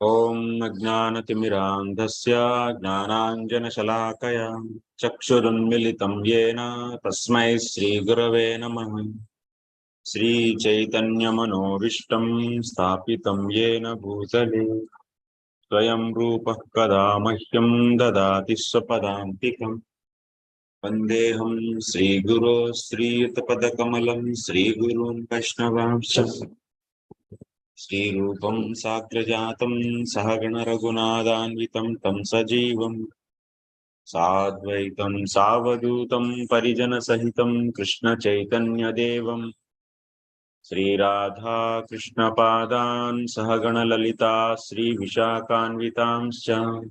Om Ajnanatimirandhasya Jnananjanashalakaya Chakshurunmilitam Yena Tasmai Sri Gurave Namaha. Sri Chaitanya Manobishtam Sthapitam Yena Bhutale Swayam Rupah Kada Mahyam Dadati Swapadantikam Vandeham Sri Guru Sri Tapadakamalam Sri Gurun Vaishnavamsha Sri Rupam Sagrajatam Sahagana Raghunathanvitam Tam Sajivam Sadvaitam Savadutam Parijana Sahitam Krishna Chaitanya Devam Sri Radha Krishna Padan Sahagana Lalita Sri Vishakhanvitamscha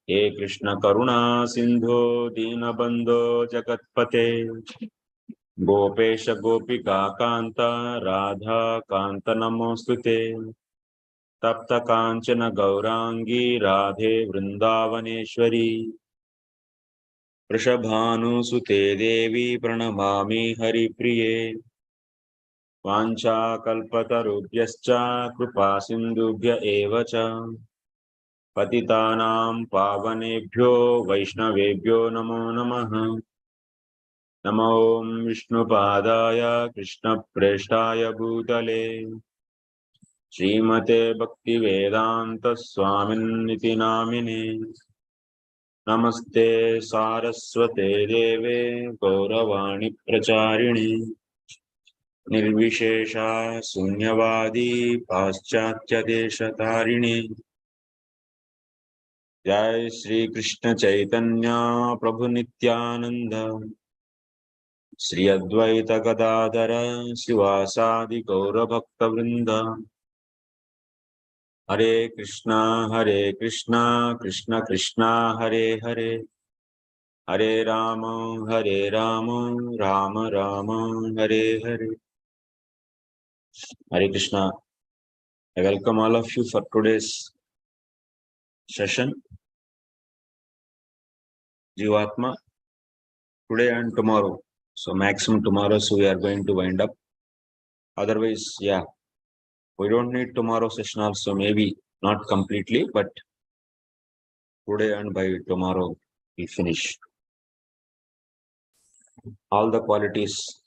He Krishna Karuna Sindho Dinabandho Jagatpate Gopesha Gopika Kanta Radha Kanta Namostute Tapta Kanchana Gaurangi Radhe Vrindavaneshwari Vrishabhanu Sute Devi Pranamami Haripriye Vancha Kalpatarubhyascha Kripa Sindhubhya Evacha Patitanam Pavanebhyo Vaishnavebhyo Namo Namaha Namo Om Vishnupadaya Krishna Preshtaya Bhutale Srimate Bhaktivedanta Swaminiti Namine Namaste Saraswate Deve Gauravani Pracharine Nirvishesha Sunyavadi Paschatya Deshatarine Jai Shri Krishna Chaitanya Prabhu Nityananda Shri Advaita Gadadhara Sivasadi Gaura Bhakta Vrinda Hare Krishna Krishna Krishna Hare Hare Hare Rama Rama Rama Hare Hare. Hare Krishna. I welcome all of you for today's session. Jīvātmā, today and tomorrow. So maximum tomorrow, so we are going to wind up. Otherwise, yeah, we don't need tomorrow session also, maybe not completely, but today and by tomorrow we finish. All the qualities,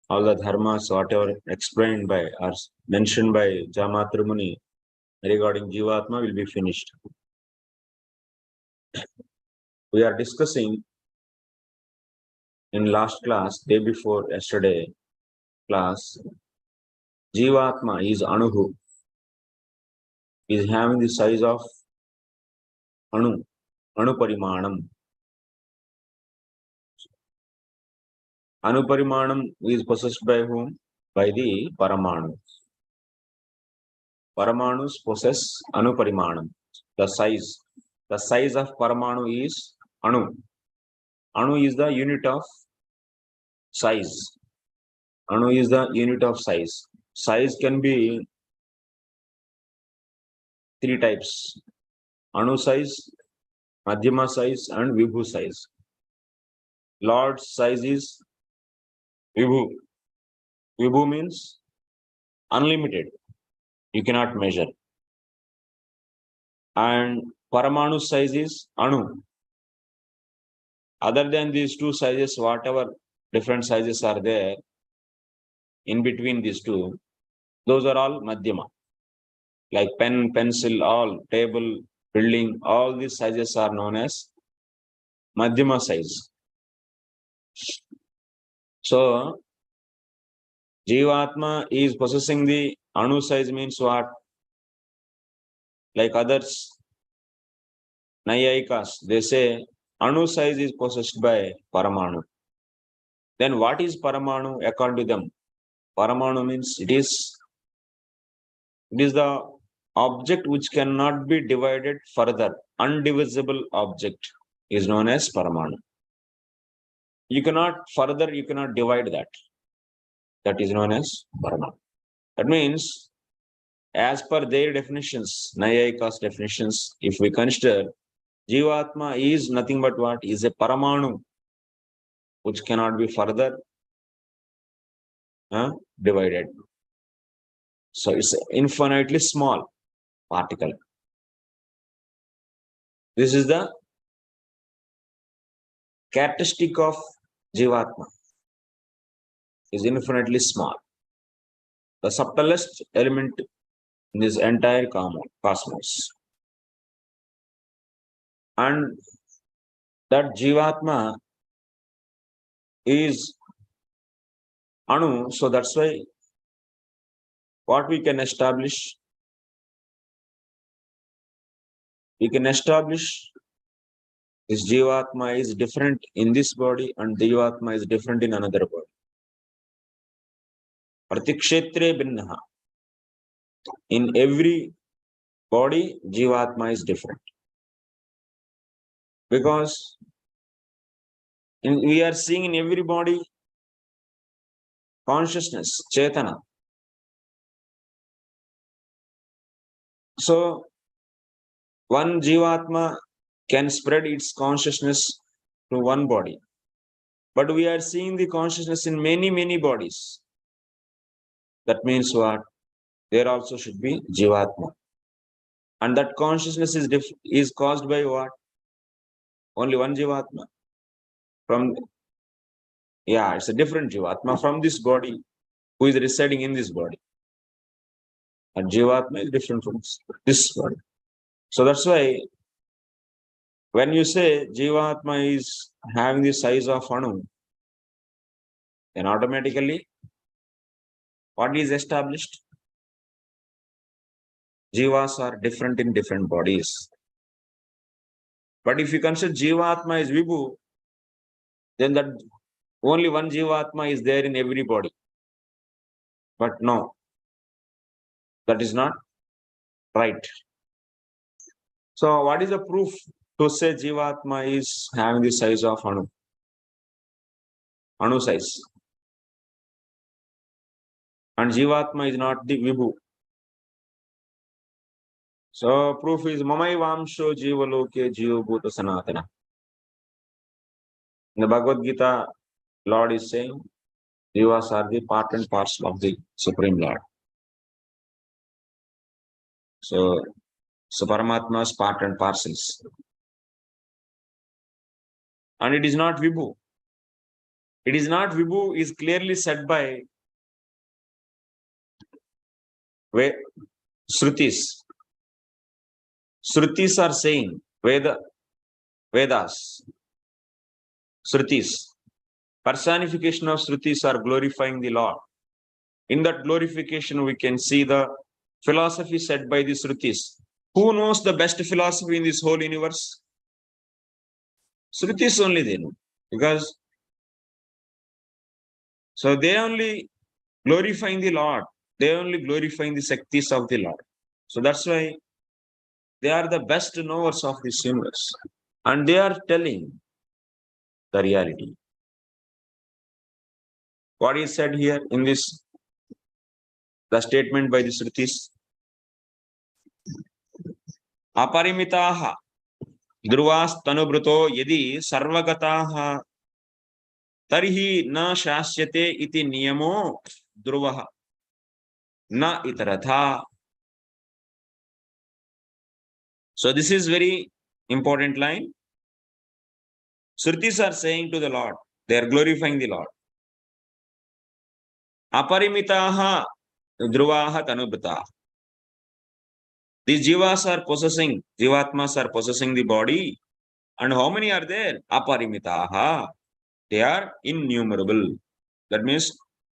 all the dharmas, whatever explained by or mentioned by Jāmatru Muni regarding Jīvātmā will be finished. We are discussing in last class, day before yesterday class, Jīvātmā is Anuhu, is having the size of Anu Parimanam. Anu Parimanam is possessed by whom? By the Paramanu. Paramanus possess Anu Parimanam. The size of Paramanu is Anu. Anu is the unit of size. Anu is the unit of size. Size can be three types: Anu size, Madhyama size, and Vibhu size. Lord's size is Vibhu. Vibhu means unlimited. You cannot measure. And Paramanu size is Anu. Other than these two sizes, whatever different sizes are there in between these two, those are all Madhyama. Like pen, pencil, all, table, building, all these sizes are known as Madhyama size. So, Jīvātmā is possessing the Anu size means what? Like others, Nayayikas, they say Anu size is possessed by Paramanu. Then what is Paramanu according to them? Paramanu means it is the object which cannot be divided further. Undivisible object is known as Paramanu. You cannot divide that. That is known as Paramanu. That means, as per their definitions, Nayayikas definitions, if we consider, Jīvātmā is nothing but what? Is a Paramanu, which cannot be further divided. So it's an infinitely small particle. This is the characteristic of Jīvātmā, is infinitely small. The subtlest element in this entire cosmos. And that Jīvātmā is Anu, so that's why what we can establish is Jīvātmā is different in this body and Jīvātmā is different in another body. Pratikshetre binnaha. In every body, Jīvātmā is different. Because we are seeing in every body consciousness, Chetana. So, one Jīvātmā can spread its consciousness to one body. But we are seeing the consciousness in many, many bodies. That means what? There also should be Jīvātmā. And that consciousness is caused by what? Only one Jīvātmā. It's a different Jīvātmā from this body who is residing in this body. And Jīvātmā is different from this body. So that's why when you say Jīvātmā is having the size of Anu, then automatically what is established? Jivas are different in different bodies. But if you consider Jīvātmā is Vibhu, then that only one Jīvātmā is there in every body. But no, that is not right. So what is the proof to say Jīvātmā is having the size of Anu? Anu size. And Jīvātmā is not the Vibhu. So proof is Mamai Vamsho Jīvaloke Jīvabhuta Sanatana. In the Bhagavad Gita, Lord is saying, Jivas are the part and parcel of the Supreme Lord. So Paramatma's part and parcels. And it is not Vibhu. It is not Vibhu is clearly said by Shrutis. Shrutis are saying, Vedas, Shrutis, personification of Shrutis are glorifying the Lord. In that glorification, we can see the philosophy said by the Shrutis. Who knows the best philosophy in this whole universe? Shrutis only they know. Because so they only glorifying the Lord. They only glorifying the Shaktis of the Lord. So that's why they are the best knowers of this universe. And they are telling the reality. What is said here in this, the statement by the Shrutis? Aparimitaha Druvas Tanubruto Yedi Sarvagataha Tarihi Na Shasyate iti Niyamo Druvaha Na Itaratha. So this is very important line. Shrutis are saying to the Lord, they are glorifying the Lord. Aparimitaha Dhruvaha Tanubhata. These jivas are possessing, Jīvātmas are possessing the body. And how many are there? Aparimitaha. They are innumerable. That means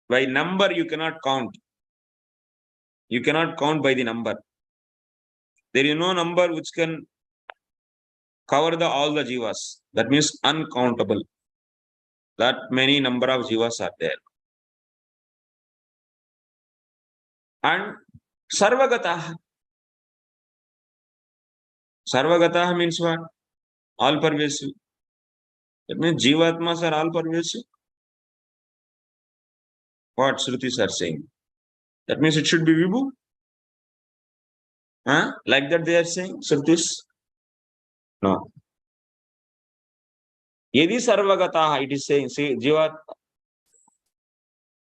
by number you cannot count. You cannot count by the number. There is no number which can cover all the jivas. That means uncountable. That many number of jivas are there. And Sarvagataha. Sarvagataha means what? All pervasive. That means Jīvātmas are all pervasive. What Shrutis are saying? That means it should be Vibhu. Like that they are saying, Shrutis? No. Yedi Sarvagataha, it is saying, see,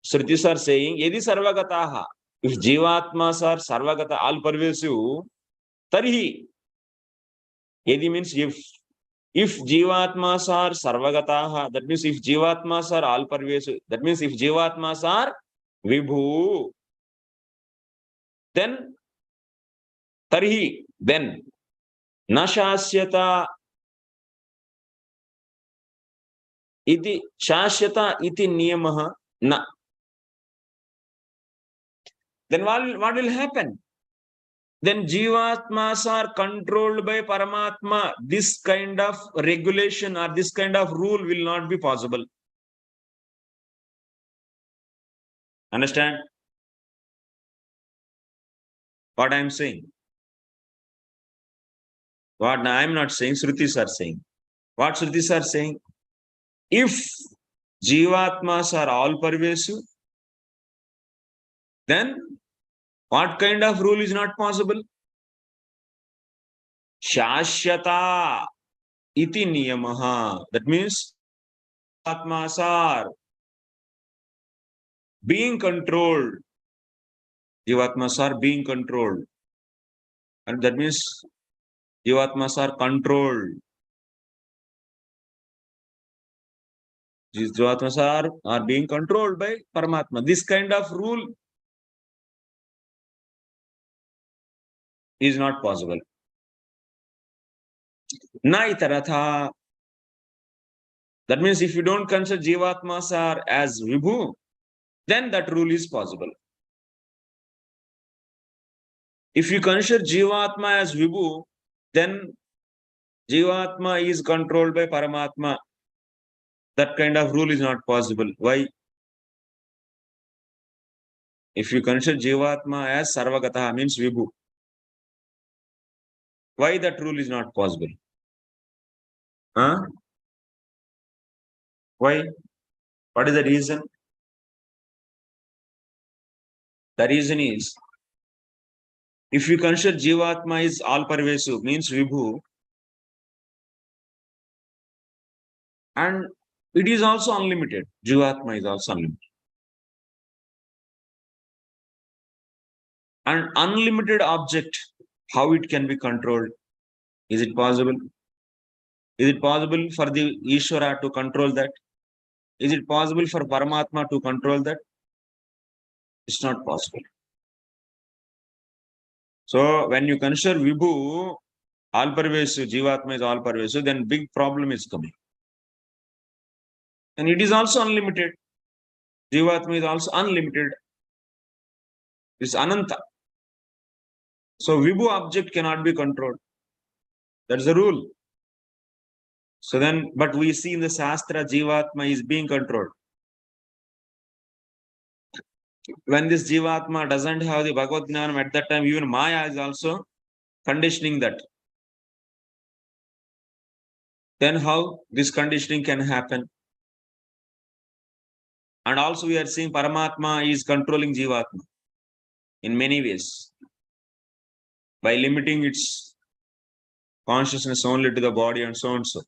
Shrutis are saying, Yedi Sarvagataha. If Jīvātmas are Sarvagata, all pervasive, Tarihi. Edi means if jivatmas are sarvagataha, that means if jivatmas are all pervasive, that means if jivatmas are vibhu, then tarhi, then na shasyata iti shasyata iti niyamah na. Then what will happen? Then jivatmas are controlled by Paramatma. This kind of regulation or this kind of rule will not be possible. Understand what I am saying? What I am not saying, Shrutis are saying. What Shrutis are saying? If jivatmas are all pervasive, then what kind of rule is not possible? Shashyata iti niyamaha. That means jivatmas are being controlled. Jivatmas are being controlled. And that means jivatmas are controlled. Jivatmas are being controlled by Paramatma. This kind of rule is not possible. Na itaratha. That means if you don't consider jivatmas are as vibhu, then that rule is possible. If you consider jivatma as vibhu, then jivatma is controlled by Paramatma. That kind of rule is not possible. Why? If you consider jivatma as sarvagataha, means vibhu, why that rule is not possible? Huh? Why? What is the reason? The reason is, if you consider jivatma is all pervasive, means vibhu, and it is also unlimited. Jīvātmā is also unlimited. An unlimited object, how it can be controlled? Is it possible? Is it possible for the Ishvara to control that? Is it possible for Paramatma to control that? It's not possible. So when you consider Vibhu, all pervasive, Jīvātmā is all pervasive, then big problem is coming. And it is also unlimited. Jīvātmā is also unlimited. It's Ananta. So Vibhu object cannot be controlled. That's the rule. So then, but we see in the Shastra, Jīvātmā is being controlled. When this Jīvātmā doesn't have the Bhagavad Jnanam at that time, even Maya is also conditioning that. Then how this conditioning can happen? And also we are seeing Paramatma is controlling Jīvātmā in many ways by limiting its consciousness only to the body and so and so.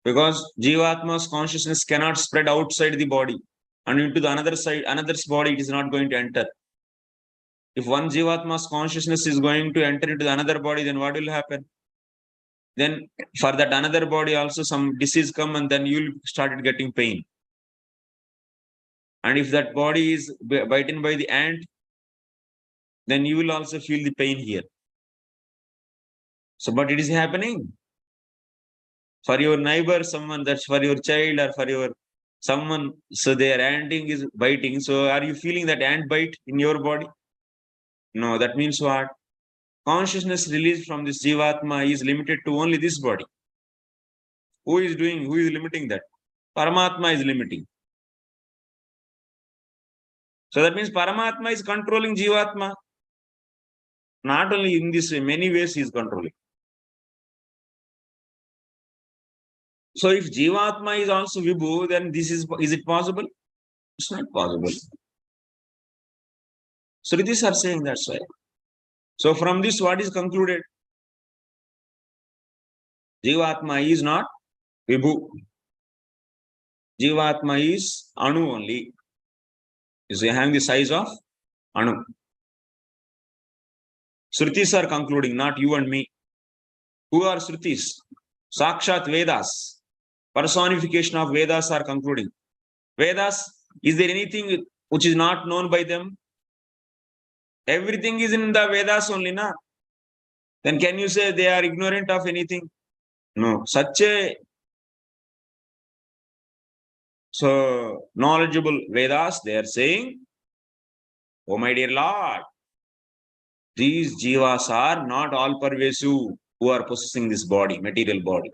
Because Jīvātma's consciousness cannot spread outside the body and into the another's body, it is not going to enter. If one Jīvātma's consciousness is going to enter into the another body, then what will happen? Then for that another body also some disease come and then you'll start getting pain. And if that body is bitten by the ant, then you will also feel the pain here. So, but it is happening. For your neighbor, someone, that's for your child or for your someone, so their anting is biting. So are you feeling that ant bite in your body? No, that means what? Consciousness released from this Jīvātmā is limited to only this body. Who is limiting that? Paramatma is limiting. So that means Paramatma is controlling Jīvātmā. Not only in this way, many ways he is controlling. So if Jīvātmā is also Vibhu, then this is it possible? It's not possible. So these are saying that's why. So from this, what is concluded? Jīvātmā is not Vibhu. Jīvātmā is Anu only. Is having the size of Anu. Shrutis are concluding, not you and me. Who are Shrutis? Sakshat Vedas. Personification of Vedas are concluding. Vedas, is there anything which is not known by them? Everything is in the Vedas only, na? Then can you say they are ignorant of anything? No. Such a knowledgeable Vedas, they are saying, oh my dear Lord, these jivas are not all pervasive who are possessing this body, material body.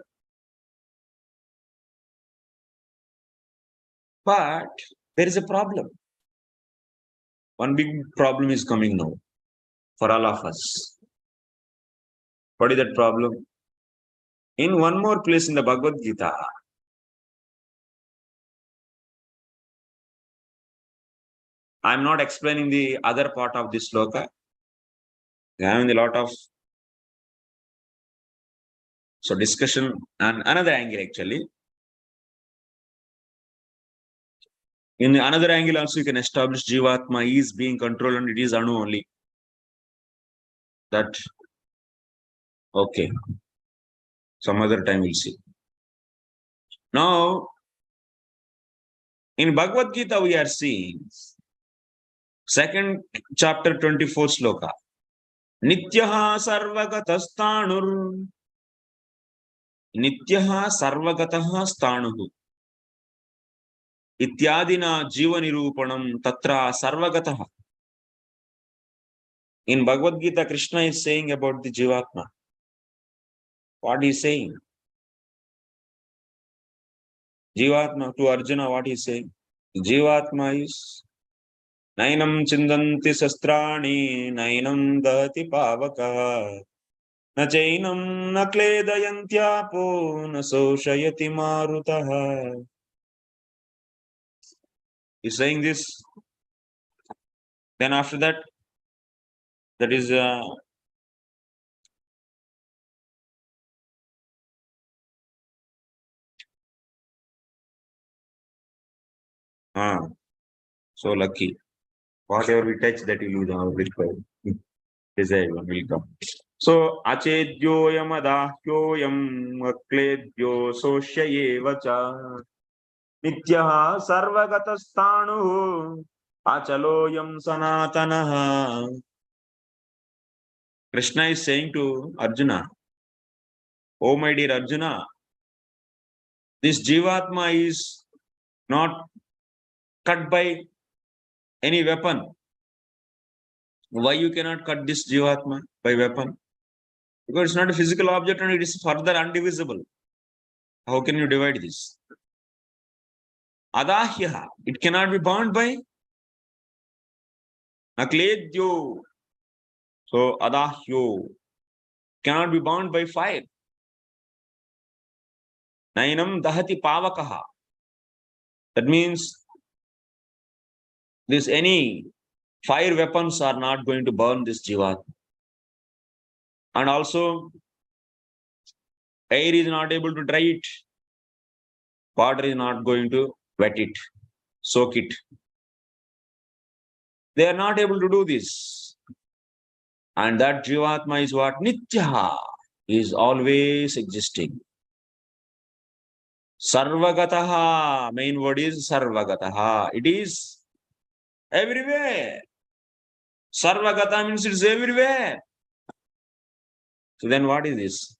But there is a problem. One big problem is coming now for all of us. What is that problem? In one more place in the Bhagavad Gita, I am not explaining the other part of this sloka. I am having a lot of discussion and another angle actually. In another angle also you can establish Jīvātmā is being controlled and it is Anu only. That, okay. Some other time we'll see. Now, in Bhagavad Gita we are seeing second chapter 24 sloka. Nityaha sarvagatastānur. Nityaha sarvagataha stānuhu. Ityadina jiva nirupanam tatra sarvagataha. In Bhagavad Gita, Krishna is saying about the Jīvātmā. What he is saying? Jīvātmā to Arjuna, what he is saying? Jīvātmā is Nainam chindanti sastrani, nainam dati pavaka, na chainam na kledayantyapo, na soshayati marutaha. He's saying this. Then after that, that is so lucky. Whatever we touch, that will be the desired one will come. So achedyoyam adahyoyam akledyo soshyayevacha nityaha sarvagatasthānuhu achaloyam sanatanaha. Krishna is saying to Arjuna, oh my dear Arjuna, this Jīvātmā is not cut by any weapon. Why you cannot cut this Jīvātmā by weapon? Because it's not a physical object and it is further undivisible. How can you divide this? Adahyaha, it cannot be bound by nakledyo. So adahyo cannot be bound by fire. Nainam dahati pavakaha. That means this any fire weapons are not going to burn this Jīvātmā. And also air is not able to dry it. Water is not going to wet it, soak it. They are not able to do this. And that Jīvātmā is what? Nityaha, is always existing. Sarvagataha, main word is sarvagataha. It is everywhere. Sarvagata means it is everywhere. So then what is this?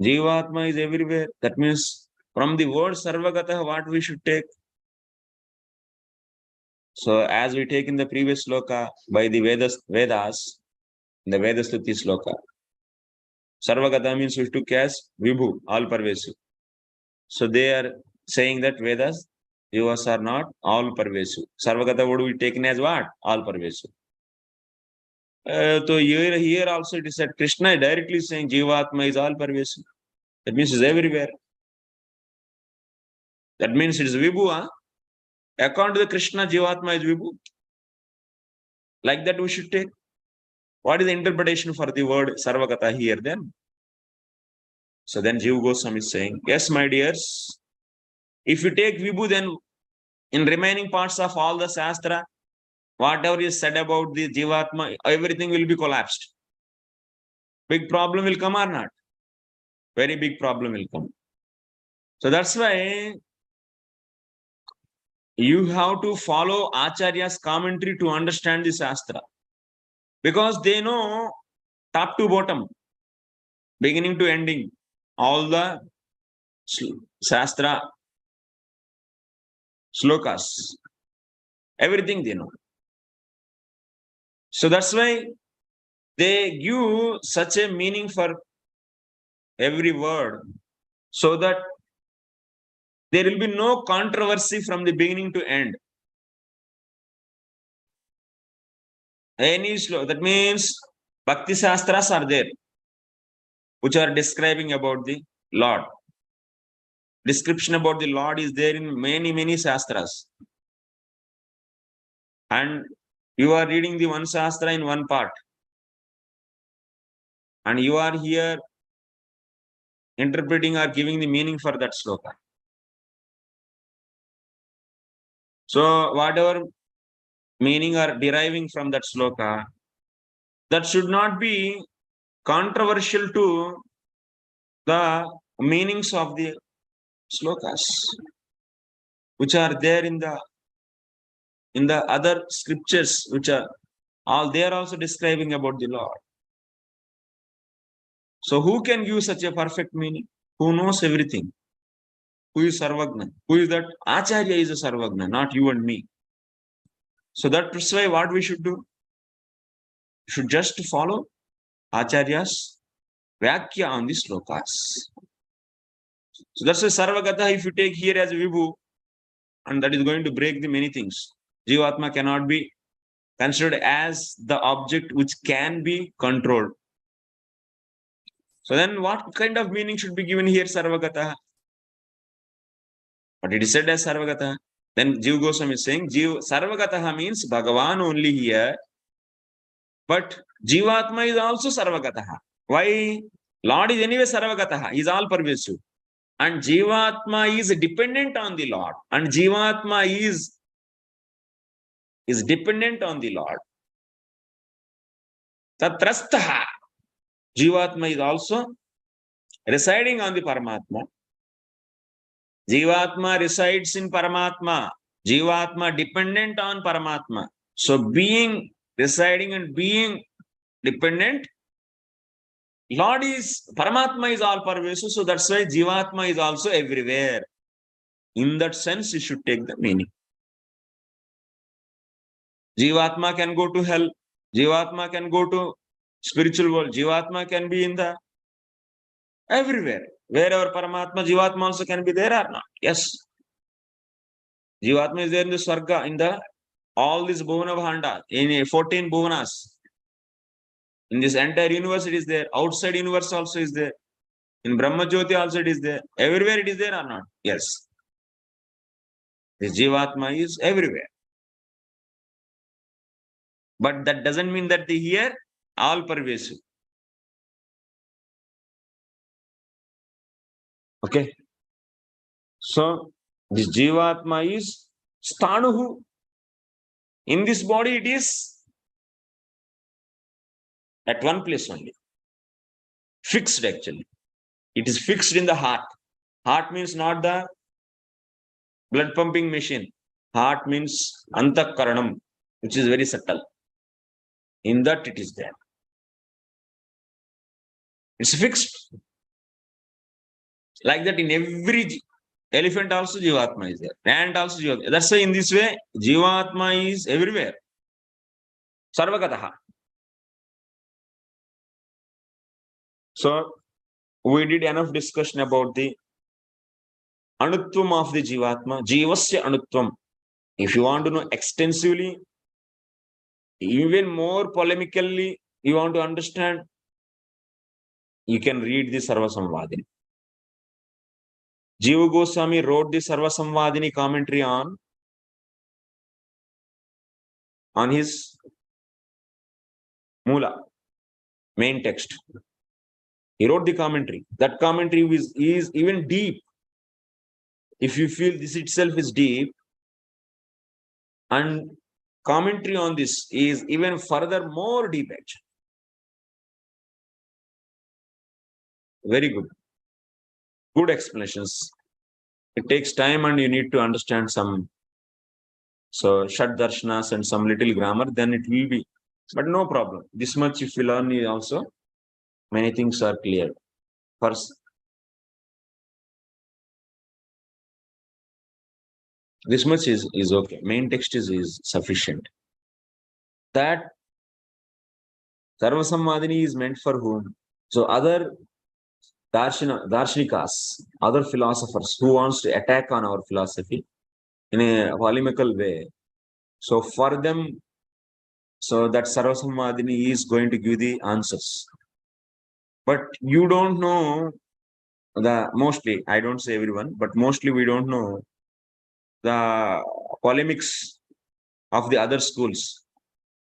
Jīvātmā is everywhere. That means from the word sarvagataha, what we should take? So as we take in the previous sloka by the Vedas, in the Vedastuti sloka, sarvagata means we took as vibhu, all pervasive. So they are saying that Vedas, jivas are not all pervasive. Sarvagata would be taken as what? All pervasive. So here also it is said, Krishna is directly saying Jīvātmā is all pervasive. That means it's everywhere. That means it is vibhu. Huh? According to the Krishna, Jīvātmā is vibhu. Like that we should take. What is the interpretation for the word sarvagata here then? So then Jiva Goswami is saying, yes, my dears, if you take vibhu, then in remaining parts of all the Shastra, whatever is said about the Jīvātmā, everything will be collapsed. Big problem will come or not? Very big problem will come. So that's why you have to follow acharyas commentary to understand the Shastra. Because they know top to bottom, beginning to ending, all the Shastra slokas, everything they know. So that's why they give such a meaning for every word, so that there will be no controversy from the beginning to end. Any sloka, that means Bhakti Shastras are there, which are describing about the Lord. Description about the Lord is there in many, many Shastras. And you are reading the one Shastra in one part. And you are here interpreting or giving the meaning for that sloka. So whatever meaning are deriving from that sloka, that should not be controversial to the meanings of the slokas, which are there in the other scriptures, which are all they are also describing about the Lord. So who can give such a perfect meaning? Who knows everything? Who is Sarvagna? Who is that? Acharya is a Sarvagna, not you and me. So that's why what we should do? We should just follow Acharya's Vyakya on the slokas. So that's why Sarvagata, if you take here as Vibhu, and that is going to break the many things. Jīvātmā cannot be considered as the object which can be controlled. So then what kind of meaning should be given here, Sarvagata? But it is said as Sarvagata. Then Jiva Goswami is saying, Sarvagata means Bhagavan only here. But Jīvātmā is also Sarvagata. Why? Lord is anyway Sarvagata. He is all pervasive. And Jīvātmā is dependent on the Lord. And Jīvātmā is dependent on the Lord. Tatrastaha. Jīvātmā is also residing on the Paramatma. Jīvātmā resides in Paramatma. Jīvātmā dependent on Paramatma. So being residing and being dependent, Lord is, Paramatma is all pervasive. So that's why Jīvātmā is also everywhere. In that sense, you should take the meaning. Jīvātmā can go to hell. Jīvātmā can go to spiritual world. Jīvātmā can be in the everywhere. Wherever Paramatma, Jīvātmā also can be there or not. Yes. Jīvātmā is there in the Swarga, in the all this Bhuvana Bhanda, in 14 Bhuvanas. In this entire universe it is there. Outside universe also is there. In Brahma Jyoti also it is there. Everywhere it is there or not? Yes. This Jīvātmā is everywhere. But that doesn't mean that the here all pervasive. Okay. So this Jīvātmā is Sthanuhu. In this body it is at one place only. Fixed actually. It is fixed in the heart. Heart means not the blood pumping machine. Heart means Antakaranam, which is very subtle. In that it is there. It's fixed. Like that in every elephant also Jīvātmā is there. Ant also Jīvātmā. That's why in this way, Jīvātmā is everywhere. Sarvagataha. So we did enough discussion about the Anutvam of the Jīvātmā. Jīvasya Anutvam. If you want to know extensively, even more polemically, you want to understand, you can read the Sarva Samvadini. Jiva Goswami wrote the Sarva Samvadini commentary on his Mula, main text. He wrote the commentary. That commentary is even deep. If you feel this itself is deep, and commentary on this is even further more deep actually. Very good. Good explanations. It takes time and you need to understand some Shat Darshanas and some little grammar, then it will be. But no problem. This much if you learn also, many things are clear. First, this much is okay. Main text is sufficient. That Sarva Sammadini is meant for whom? So other Darshinikas, other philosophers who wants to attack on our philosophy in a polemical way. So for them, so that Sarva Sammadini is going to give the answers. But you don't know mostly, I don't say everyone, but mostly we don't know the polemics of the other schools.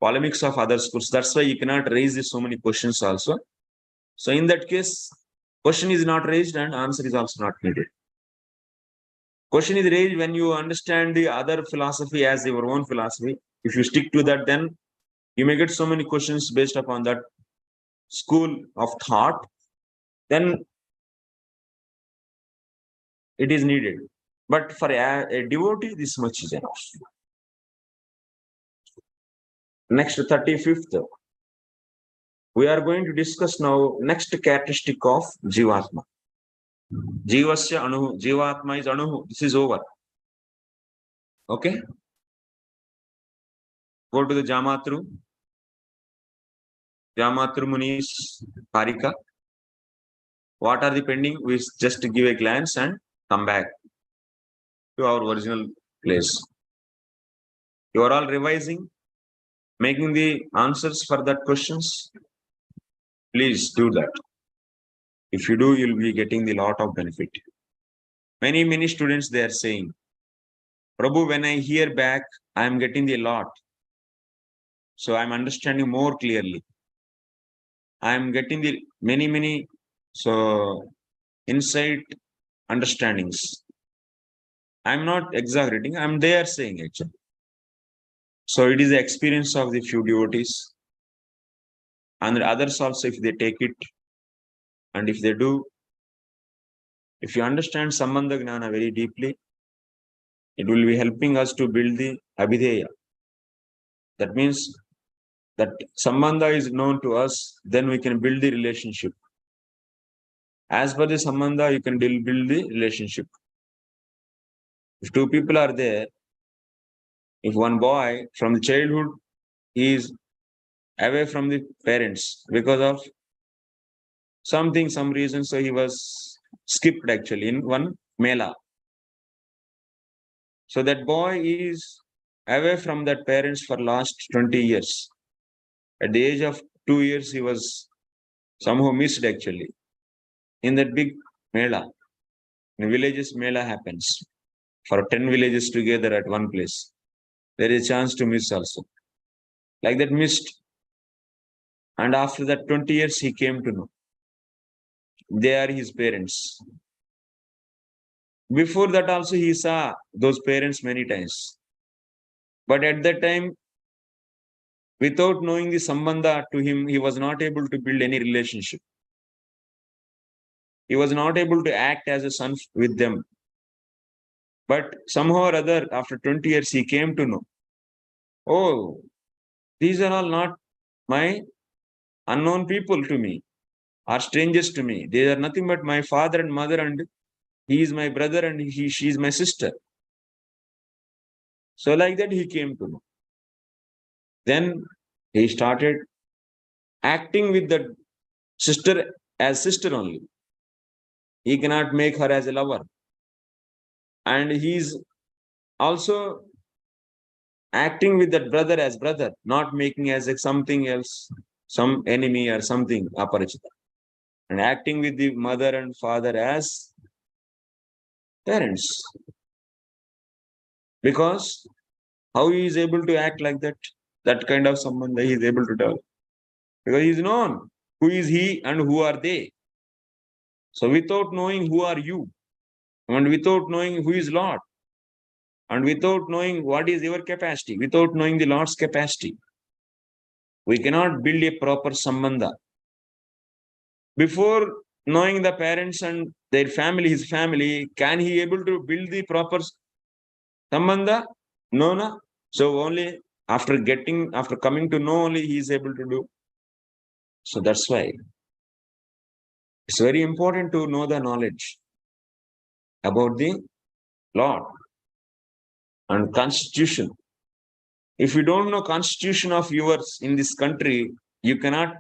Polemics of other schools. That's why you cannot raise so many questions also. So in that case, question is not raised and answer is also not needed. Question is raised when you understand the other philosophy as your own philosophy. If you stick to that, then you may get so many questions based upon that school of thought. Then it is needed. But for a devotee, this much is enough. Next 35th. We are going to discuss now next characteristic of Jīvātmā. Jīvasya anuhu. Jīvātmā is anuhu. This is over. Okay. Go to the Jamatru. Jamatru Muni's Karika. What are the pending? We just give a glance and come back to our original place. You are all revising, making the answers for that questions. Please do that. If you do, you'll be getting the lot of benefit. Many students, they are saying, Prabhu, when I hear back, I am getting the lot. So I'm understanding more clearly. I am getting the many insight understandings. I'm not exaggerating. They are saying actually. So it is the experience of the few devotees. And others also, if they take it, and if they do, if you understand sambandha gnana very deeply, it will be helping us to build the abhideya. That means that sambandha is known to us, then we can build the relationship. As per the sambandha, you can build the relationship. If two people are there, if one boy from the childhood is away from the parents because of some reason, so he was skipped actually in one mela. So that boy is away from that parents for last 20 years. At the age of 2 years, he was somehow missed actually. In that big mela, in villages, mela happens. For 10 villages together at one place. There is a chance to miss also. Like that missed. And after that 20 years, he came to know. They are his parents. Before that also, he saw those parents many times. But at that time, without knowing the sambandha to him, he was not able to build any relationship. He was not able to act as a son with them. But somehow or other, after 20 years, he came to know, oh, these are all not my unknown people to me, are strangers to me. They are nothing but my father and mother, and he is my brother and she is my sister. So like that, he came to know. Then he started acting with the sister as sister only. He cannot make her as a lover. And he is also acting with that brother as brother, not making as something else, some enemy or something, aparachita. And acting with the mother and father as parents. Because how he is able to act like that? That kind of sambandha he is able to tell. Because he is known who is he and who are they. So without knowing who are you, and without knowing who is Lord, And without knowing what is your capacity, without knowing the Lord's capacity, we cannot build a proper sambandha. Before knowing the parents and their family, his family, can he able to build the proper sambandha? No, no. So only after coming to know, only he is able to do. So that's why it's very important to know the knowledge about the Lord and constitution. If you don't know constitution of yours in this country, you cannot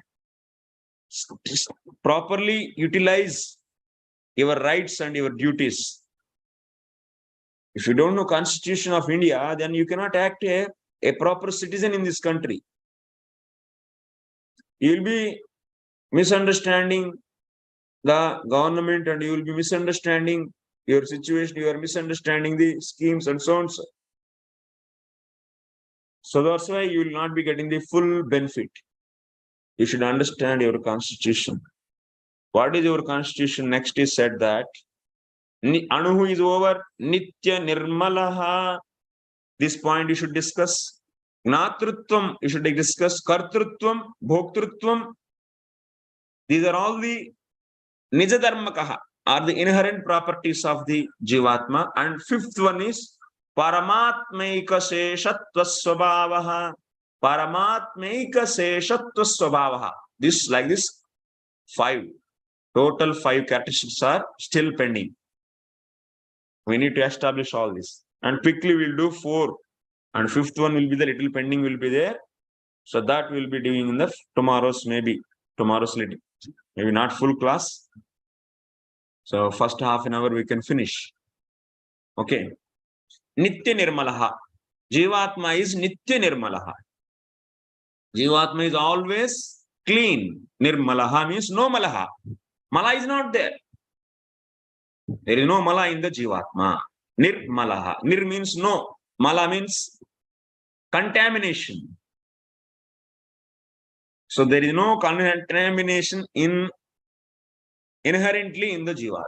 properly utilize your rights and your duties. If you don't know constitution of India, then you cannot act a proper citizen in this country. You will be misunderstanding the government and you will be misunderstanding your situation, you are misunderstanding the schemes and so on. So that's why you will not be getting the full benefit. You should understand your constitution. What is your constitution? Next is said that Anuhu is over, Nitya Nirmalaha. This point you should discuss. Gnatrutvam, you should discuss. Kartrutvam, Bhoktrutvam. These are all the Nijadharmakaha, are the inherent properties of the Jīvātmā. And fifth one is Paramatmaika Seshatva Swabhavaha. Paramatmaika Seshatva Swabhavaha. This, like this, total 5 characteristics are still pending. We need to establish all this. And quickly we'll do 4. And 5th one will be the little pending will be there. So that we'll be doing in the tomorrow's little, maybe not full class. So first half an hour we can finish. Okay. Nitya Nirmalaha. Jīvātmā is Nitya Nirmalaha. Jīvātmā is always clean. Nirmalaha means no malaha. Mala is not there. There is no mala in the Jīvātmā. Nirmalaha. Nir means no. Mala means contamination. So there is no contamination inherently in the Jīvātmā.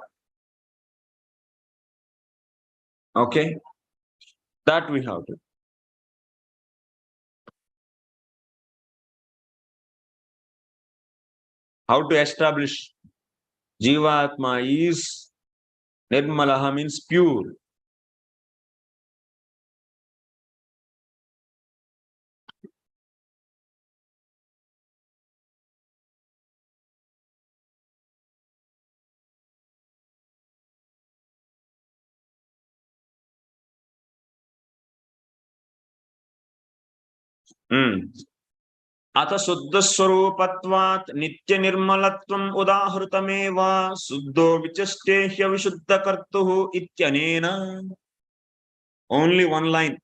Okay. That we have to. How to establish Jīvātmā is Nirmalaha means pure. अथ शुद्धस्वरूपत्वात् नित्य निर्मलत्वम् उदाहृतमेव शुद्धो विचष्टे ह्यविशुद्धकर्तुः इत्यनेन. Only one line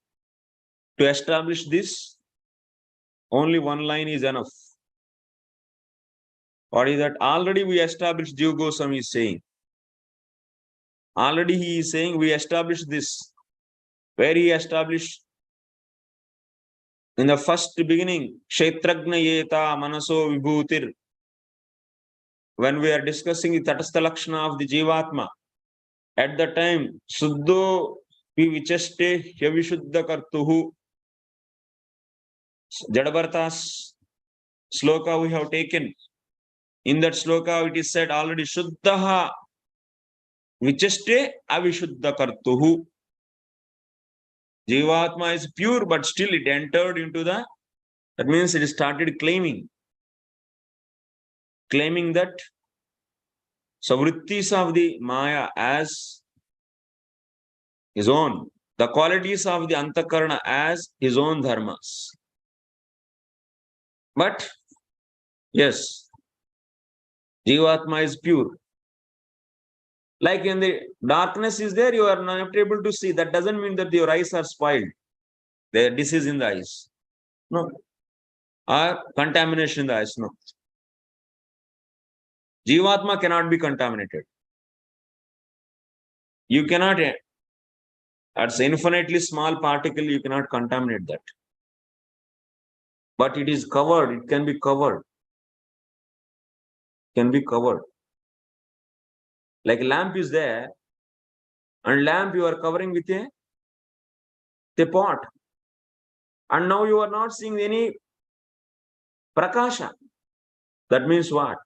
to establish this. Only one line is enough. What is that? Already we established. Jiva Goswami is saying. Already he is saying we established this. Where he established? In the first beginning, Kshetrajna Yeta Manaso Vibhutir. When we are discussing the Tatastha Lakshana of the Jīvātmā, at the time, Suddho Vichaste Hyavishuddha Kartuhu. Jadavarta's sloka we have taken. In that sloka it is said already Shuddhaha Vichaste Avishuddha Kartuhu. Jīvātmā is pure, but still it entered into that means it started claiming that savrittis of the Maya as his own, the qualities of the Antakarana as his own dharmas. But yes, Jīvātmā is pure. Like in the darkness is there, you are not able to see. That doesn't mean that your eyes are spoiled. There is disease in the eyes. No. Or contamination in the eyes. No. Jīvātmā cannot be contaminated. You cannot, that's infinitely small particle, you cannot contaminate that. But it is covered, it can be covered. Can be covered. Like a lamp is there, and lamp you are covering with a the pot. And now you are not seeing any prakasha. That means what?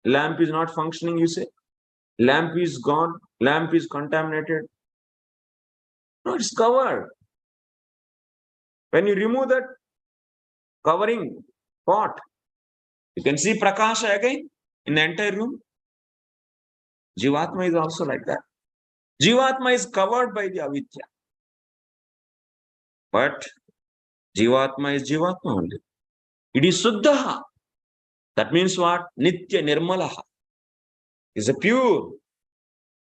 Lamp is not functioning, you say? Lamp is gone. Lamp is contaminated. No, it's covered. When you remove that covering pot, you can see prakasha again in the entire room. Jīvātmā is also like that. Jīvātmā is covered by the avidya. But Jīvātmā is Jīvātmā only. It is Suddhaha. That means what? Nitya Nirmalaha. Is a pure.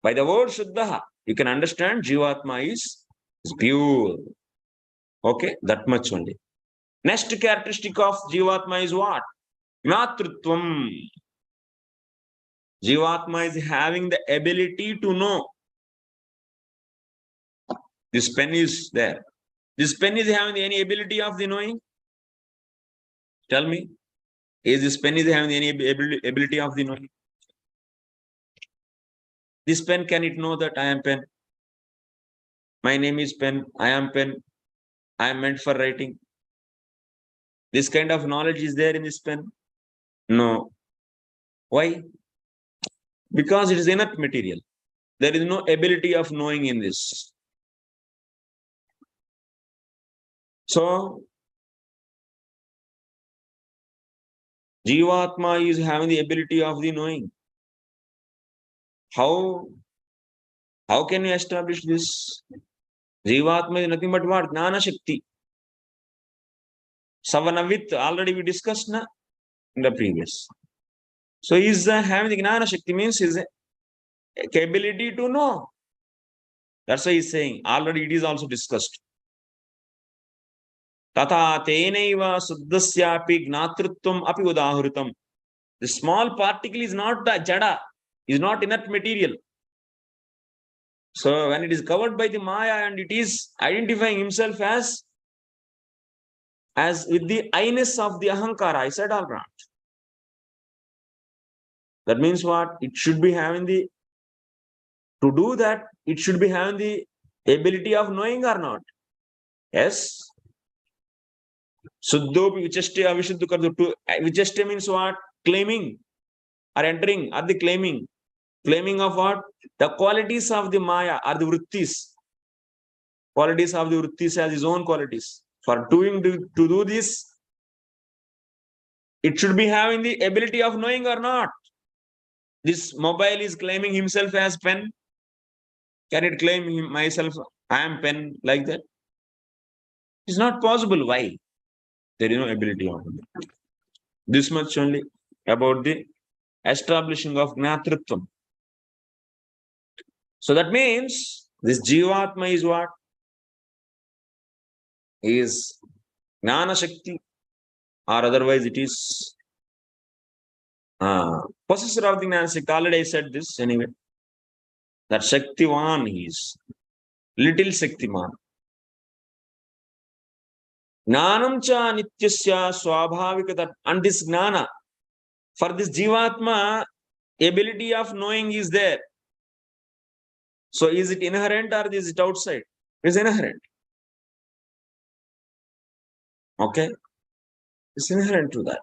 By the word Shuddhaha, you can understand Jīvātmā is pure. Okay, that much only. Next characteristic of Jīvātmā is what? Jnātrutvam. Jīvātmā is having the ability to know. This pen is there. This pen is having any ability of the knowing? Tell me. Is this pen is having any ability of the knowing? This pen, can it know that I am pen? My name is pen. I am pen. I am meant for writing. This kind of knowledge is there in this pen? No. Why? Because it is inert material. There is no ability of knowing in this. So, Jīvātmā is having the ability of the knowing. How can you establish this? Jīvātmā is nothing but what? Jnana Shakti. Savanavit, already we discussed na, in the previous. So is having the Jnana Shakti means his ability to know. That's why he's saying, already it is also discussed. Tata tenaiva suddhasyapi gnātrutvam api udahuritam. The small particle is not the jada, is not inert material. So when it is covered by the Maya and it is identifying himself as with the I-ness of the Ahankara, I said all right. That means what? It should be having the, to do that, it should be having the ability of knowing or not. Yes. Suddhopi vichashte avishuddhu kardu. Vichashte means what? Claiming or entering or the claiming. Claiming of what? The qualities of the Maya or the vrittis. Qualities of the vrittis has his own qualities. For to do this, it should be having the ability of knowing or not. This mobile is claiming himself as pen. Can it claim myself, I am pen, like that? It's not possible. Why? There is no ability of it. This much only about the establishing of Jnātrutvam. So that means this Jīvātmā is what? Is Jnana Shakti, or otherwise it is possessor of the Jnana Shakti. Already I said this anyway. That Shaktivan he is. Little Shaktiman. Jnanam cha nityasya swabhavika. And this Jnana, for this Jīvātmā, ability of knowing is there. So is it inherent or is it outside? It is inherent. Okay? It's inherent to that.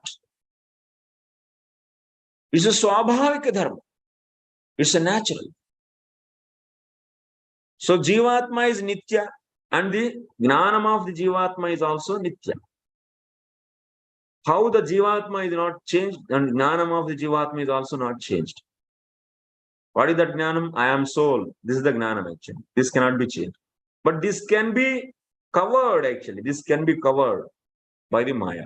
It's a swabhavika dharma. It's a natural. So Jīvātmā is nitya and the jnanam of the Jīvātmā is also nitya. How the Jīvātmā is not changed and jnanam of the Jīvātmā is also not changed. What is that jnanam? I am soul. This is the jnanam actually. This cannot be changed. But this can be covered actually. This can be covered by the Maya.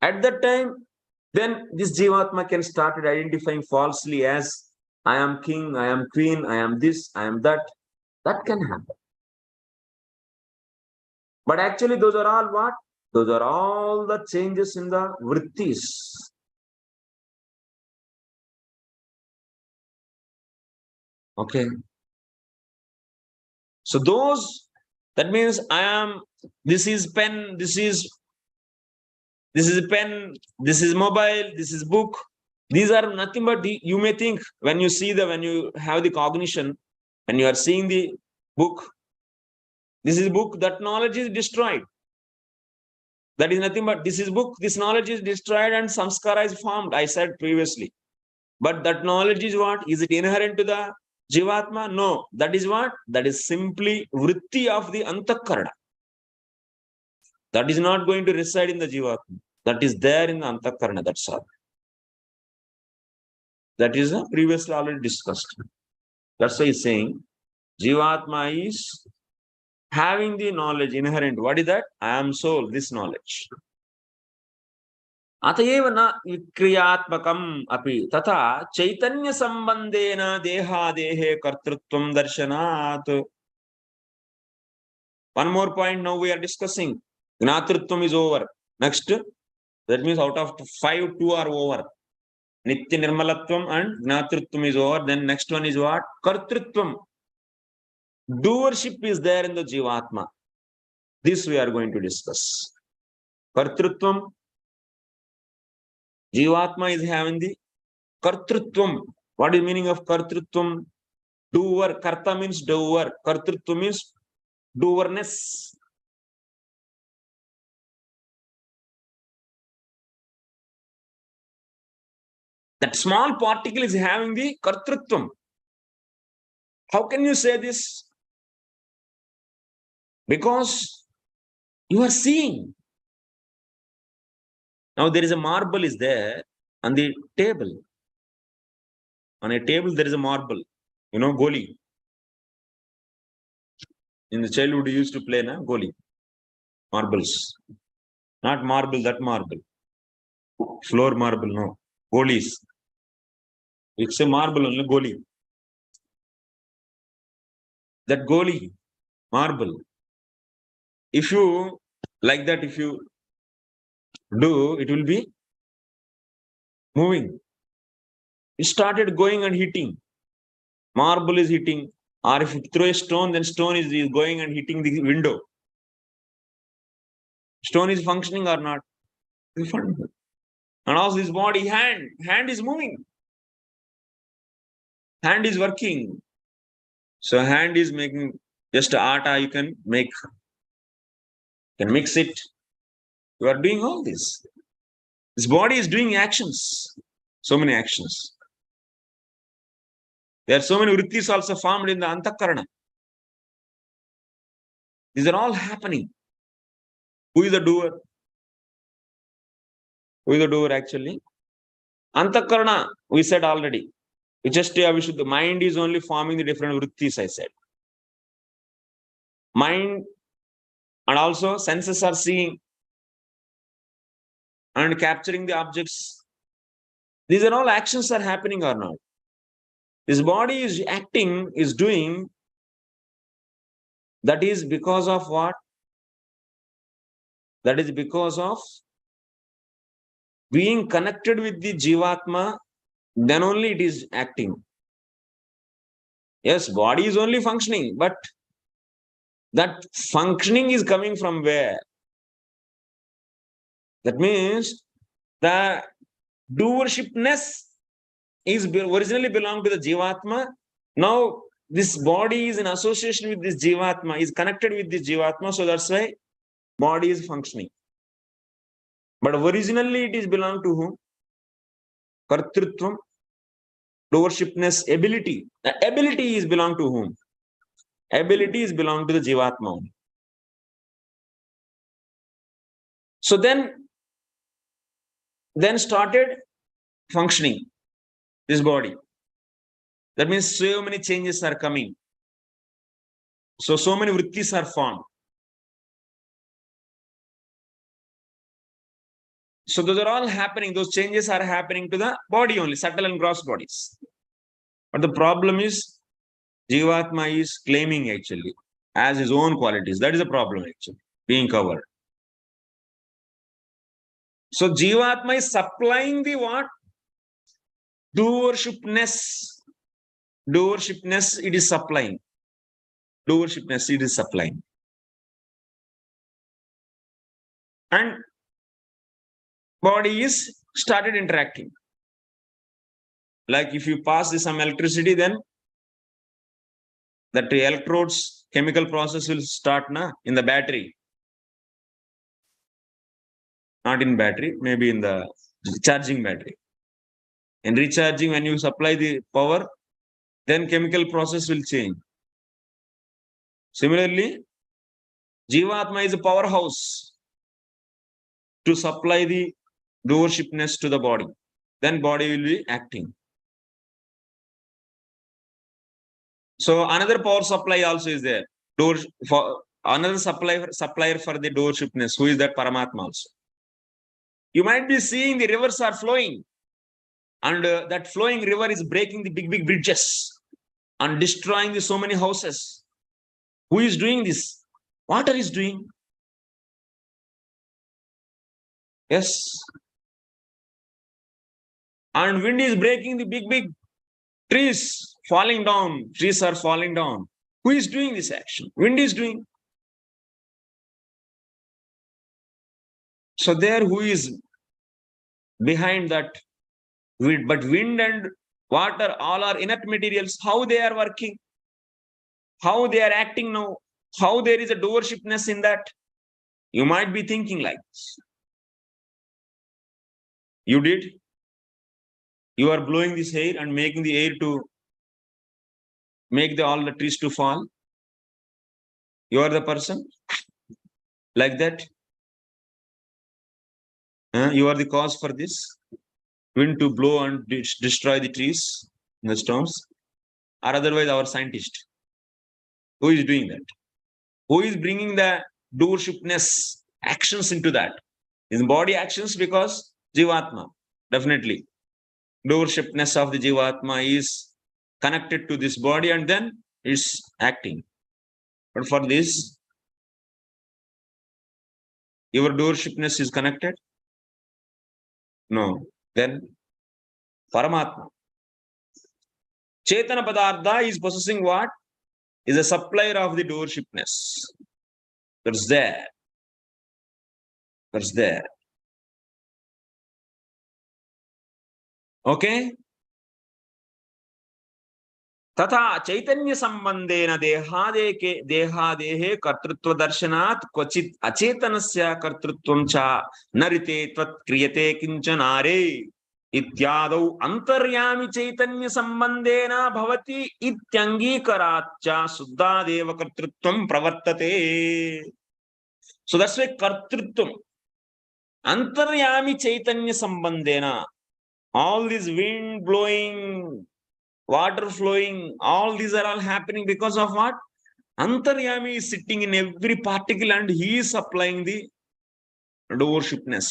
At that time, then this Jīvātmā can start identifying falsely as I am king, I am queen, I am this, I am that. That can happen. But actually those are all what? Those are all the changes in the vrittis. Okay. So those, that means I am, this is pen, this is a pen, this is mobile, this is book. These are nothing but you may think when you see when you have the cognition, when you are seeing the book, This is book, that knowledge is destroyed. That is nothing but this is book, this knowledge is destroyed and samskara is formed, I said previously. But that knowledge is what? Is it inherent to the jivatma? No. That is what? That is simply vritti of the antakarana. That is not going to reside in the jivatma. That is there in the antakarana, that's all. That is previously already discussed. That's why he's saying jivatma is having the knowledge inherent. What is that? I am soul, this knowledge. अतएव न विक्रियात्मकम् अपि तथा चैतन्य संबंधेन देहादेहे कर्तृत्वं दर्शनात्. One more point now we are discussing. Gnatritvam is over. Next, that means out of 5, 2 are over. Nitya nirmalatvam and gnatritvam is over. Then next one is what? Kartritvam. Doership is there in the jivatma. This we are going to discuss. Kartritvam. Jīvātmā is having the kartrutvam. What is the meaning of kartrutvam? Doer. Karta means doer. Kartrutvam means doerness. That small particle is having the kartrutvam. How can you say this? Because you are seeing. Now there is a marble is there on the table. On a table there is a marble. You know, goli. In the childhood you used to play na goli. Marbles. Not marble, that marble. Floor marble, no. Golis. It's a marble only, goli. That goli, marble. If you, like that, if you do, it will be moving. It started going and hitting. Marble is hitting. Or if you throw a stone, then stone is going and hitting the window. Stone is functioning or not? And also this body, hand is moving. Hand is working. So hand is making just atta, you can make. You can mix it. You are doing all this. This body is doing actions. So many actions. There are so many vrittis also formed in the antakarana. These are all happening. Who is the doer? Who is the doer actually? Antakarana, we said already. The mind is only forming the different vrittis, I said. Mind and also senses are seeing and capturing the objects. These are all actions are happening or not. This body is acting, is doing. That is because of what? That is because of being connected with the jivatma, then only it is acting. Yes, body is only functioning, but that functioning is coming from where? That means the doershipness is originally belonged to the jivatma. Now this body is in association with this jivatma, is connected with this jivatma, so that's why body is functioning. But originally it is belonged to whom? Kartrutvam, doershipness, ability. The ability is belong to whom? Ability is belong to the jivatma only. So then started functioning this body. That means so many changes are coming. So many vrittis are formed. So those are all happening. Those changes are happening to the body only, subtle and gross bodies. But the problem is, Jīvātmā is claiming actually as his own qualities. That is the problem actually, being covered. So Jīvātmā is supplying the what? Doershipness. Doershipness it is supplying. Doershipness it is supplying. And body is started interacting. Like if you pass some electricity, then that the electrodes chemical process will start in the battery. Not in battery, maybe in the charging battery. In recharging, when you supply the power, then chemical process will change. Similarly, Jīvātmā is a powerhouse to supply the doershipness to the body. Then body will be acting. So another power supply also is there. For another supplier for the doershipness. Who is that? Paramatma also. You might be seeing the rivers are flowing, and that flowing river is breaking the big bridges and destroying so many houses. Who is doing this? Water is doing. Yes. And wind is breaking the big trees, falling down. Trees are falling down. Who is doing this action? Wind is doing. So there, who is behind that? Wind. But wind and water, all are inert materials. How they are working? How they are acting now? How there is a doershipness in that? You might be thinking like this. You did. You are blowing this air and making the air to make all the trees to fall. You are the person like that. You are the cause for this. Wind to blow and destroy the trees in the storms. Or otherwise our scientist. Who is doing that? Who is bringing the doershipness actions into that? In body actions, because Jīvātmā, definitely. Doershipness of the Jīvātmā is connected to this body and then it's acting. But for this, your doershipness is connected? No. Then Paramatma. Chetana Padartha is possessing what? Is a supplier of the doershipness. That's there. That's there. Okay? Tatha Chaitanya Sambandhena Dehadehe Kartrutva Darshanat Kvachit Achetanasya Kartrutvam Cha Narite Tvat Kriyate Kinchanare Ityadau Antaryami Chaitanya Sambandhena Bhavati Ityangikaratcha Suddha Deva Kartrutvam Pravartate. So that's why Kartrutvam Antaryami Chaitanya Sambandhena. All this wind blowing, water flowing, all these are all happening because of what? Antaryami is sitting in every particle and he is supplying the doershipness.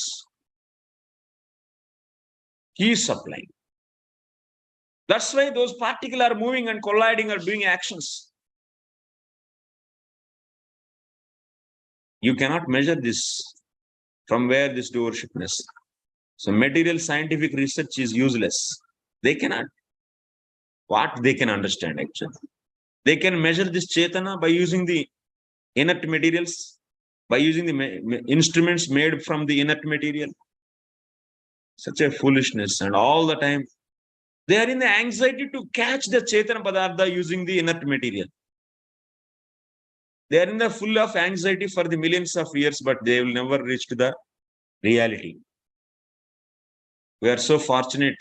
He is supplying. That's why those particles are moving and colliding or doing actions. You cannot measure this. From where this doershipness? So material scientific research is useless. They cannot. What they can understand actually? They can measure this Chetana by using the inert materials, by using the instruments made from the inert material. Such a foolishness. And all the time, they are in the anxiety to catch the Chetana Padartha using the inert material. They are in the full of anxiety for the millions of years, but they will never reach to the reality. We are so fortunate,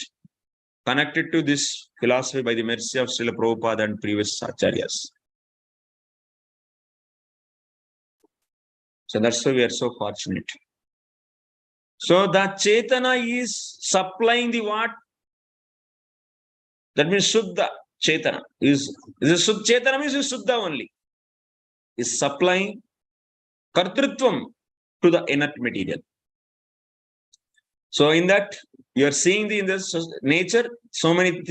connected to this philosophy by the mercy of Srila Prabhupada and previous acharyas. So that's why we are so fortunate. So the Chetana is supplying the what? That means Shuddha Chetana. Is Shuddha Chetana means is Shuddha only. Is supplying Kartrutvam to the inert material. So in that, you are seeing in this nature, so many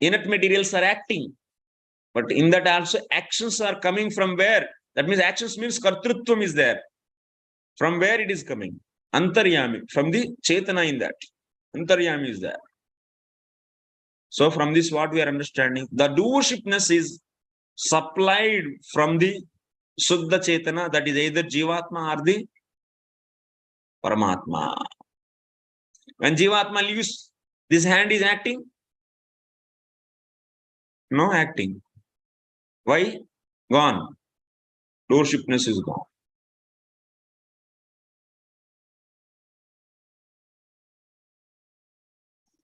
inert materials are acting. But in that also, actions are coming from where? That means actions means Kartrutvam is there. From where it is coming? Antaryami. From the Chetana in that. Antaryami is there. So from this, what we are understanding? The doershipness is supplied from the Shuddha Chetana, that is either Jīvātmā or the Paramatma. When Jīvātmā leaves, this hand is acting? No acting. Why? Gone. Doershipness is gone.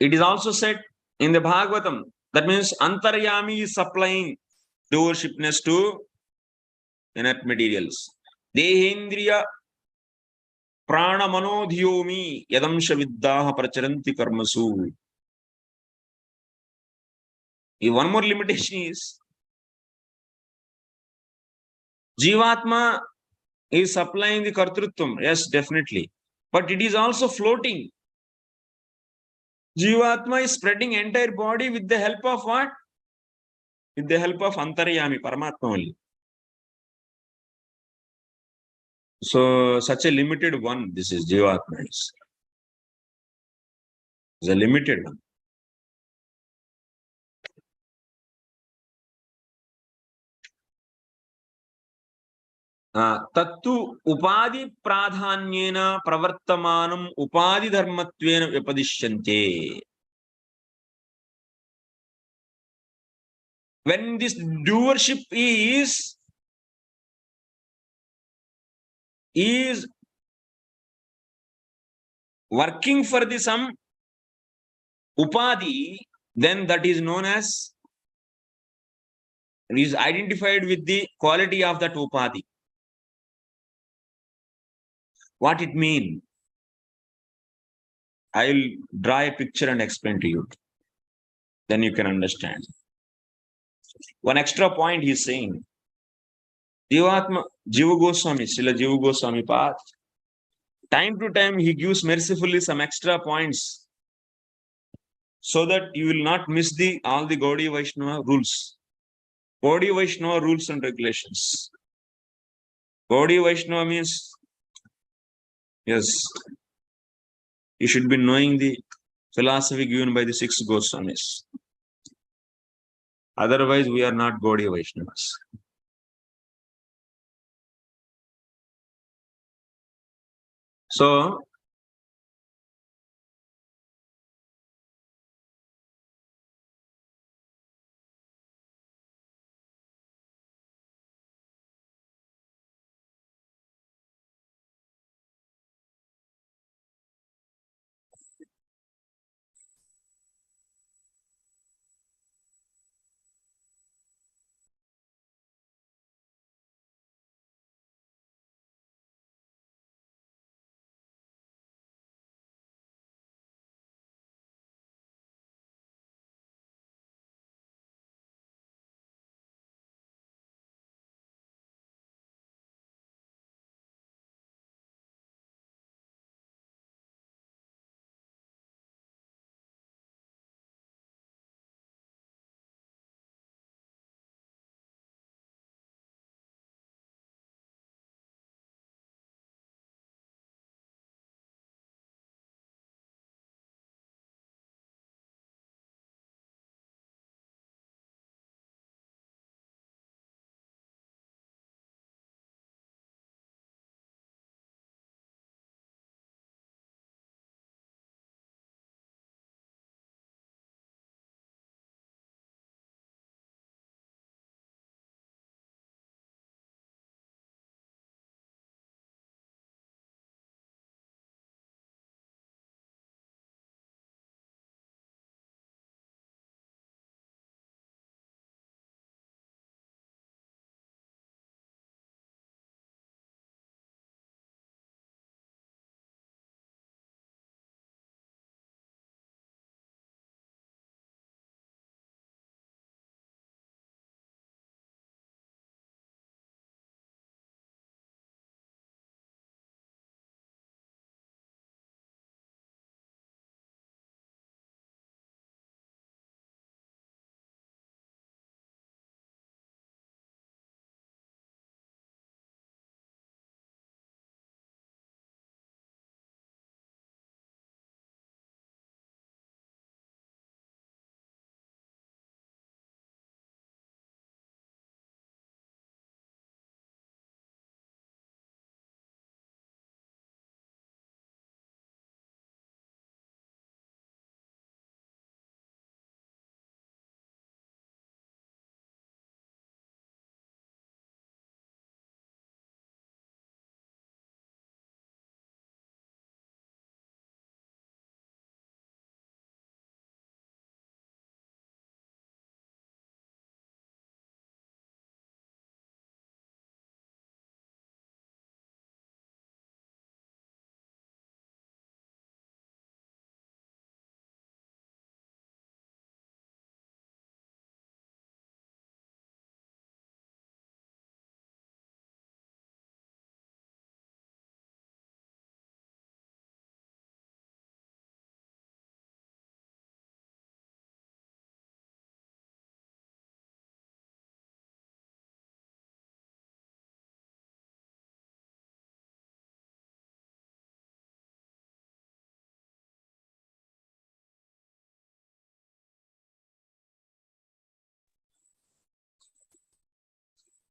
It is also said in the Bhagavatam, that means Antaryami is supplying doershipness to inert materials. Dehendriya prana manodhyomi yadamsha viddaha pracharanti karmasu. One more limitation is Jīvātmā is supplying the kartrutvam. Yes, definitely. But it is also floating. Jīvātmā is spreading entire body with the help of what? With the help of Antaryami, Paramatma only. So, such a limited one, this is Jīvātmā. It's a limited one. तत्तु उपाधि प्राधान्येन प्रवर्तमानम् उपाधि धर्मत्वेन व्यपदिश्यन्ते. When this doership is working for the some upadhi, then that is known as, is identified with the quality of that upadhi. What it means? I will draw a picture and explain to you. Then you can understand. One extra point he is saying. Jīvātmā, Jiva Goswami, Srila Jiva Goswami path. Time to time he gives mercifully some extra points so that you will not miss all the Gaudiya Vaishnava rules. Gaudiya Vaishnava rules and regulations. Gaudiya Vaishnava means, yes, you should be knowing the philosophy given by the 6 Goswamis. Otherwise, we are not Gaudiya Vaishnavas. So,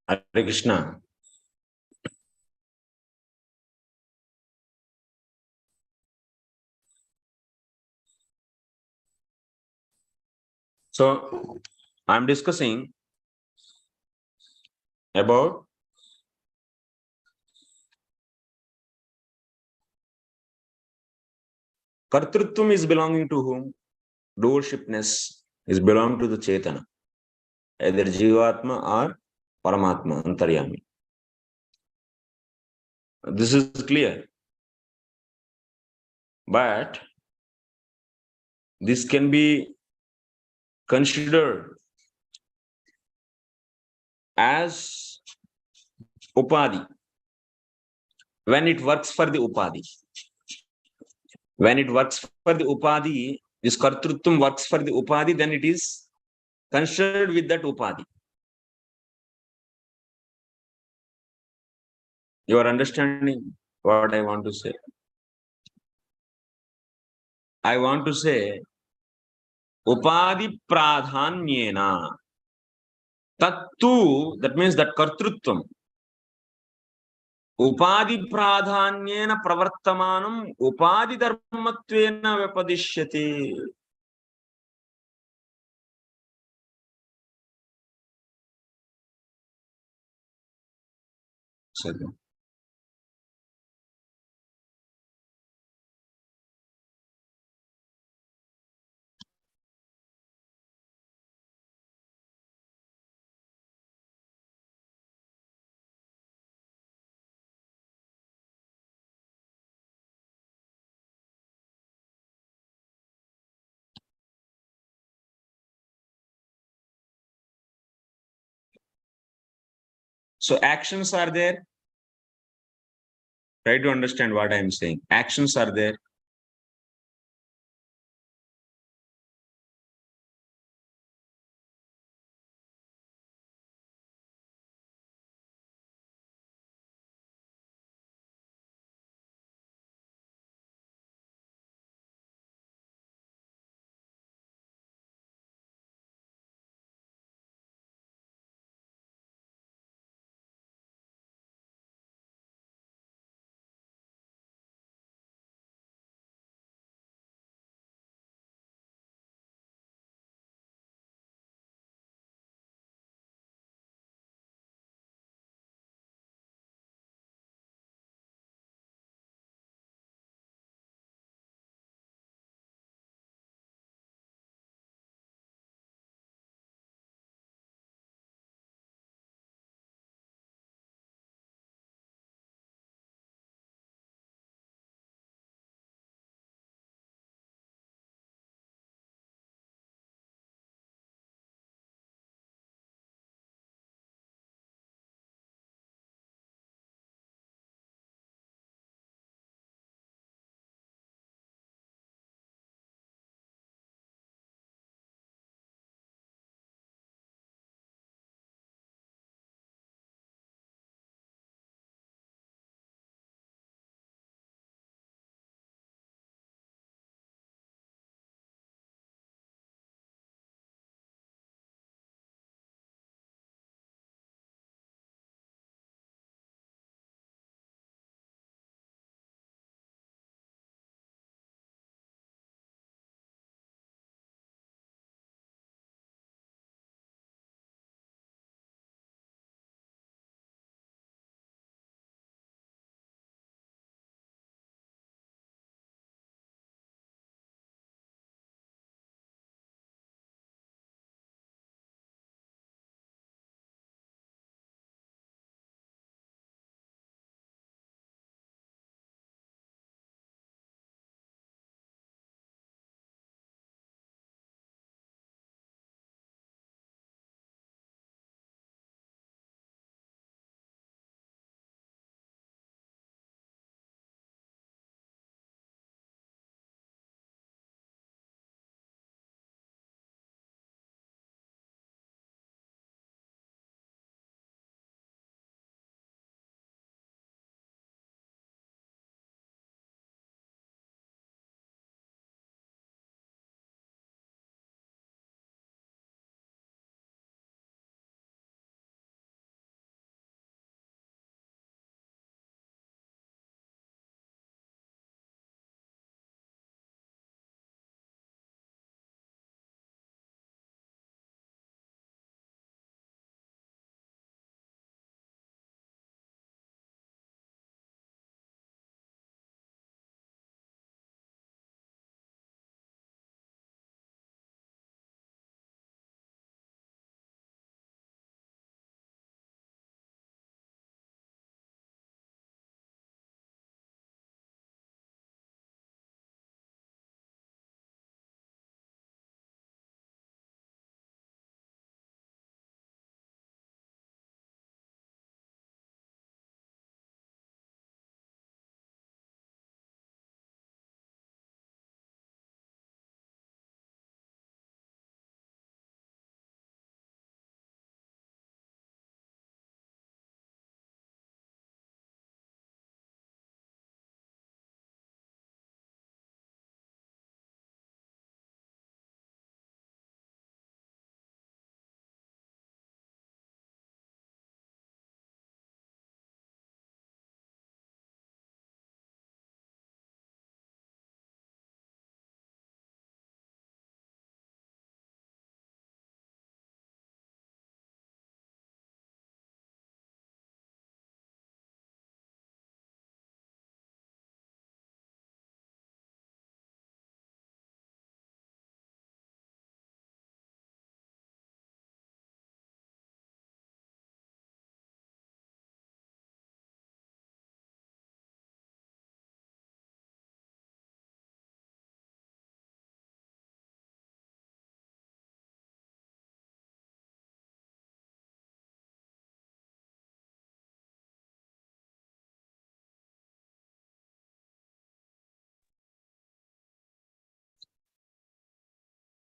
Hare Krishna. So I'm discussing about Kartrutvam is belonging to whom? Doershipness is belonging to the Chetana, either Jīvātmā or Paramatma, Antaryami. This is clear. But this can be considered as Upadhi when it works for the Upadhi. When it works for the Upadhi, this Kartrutvam works for the Upadhi, then it is considered with that Upadhi. You are understanding what I want to say? I want to say Upadhi pradhanyena. Tattu, that means that Kartrutvam. Upadhi pradhanyena pravartamanam upadhi dharmatvena vyapadishyate. So actions are there. Try to understand what I am saying. Actions are there.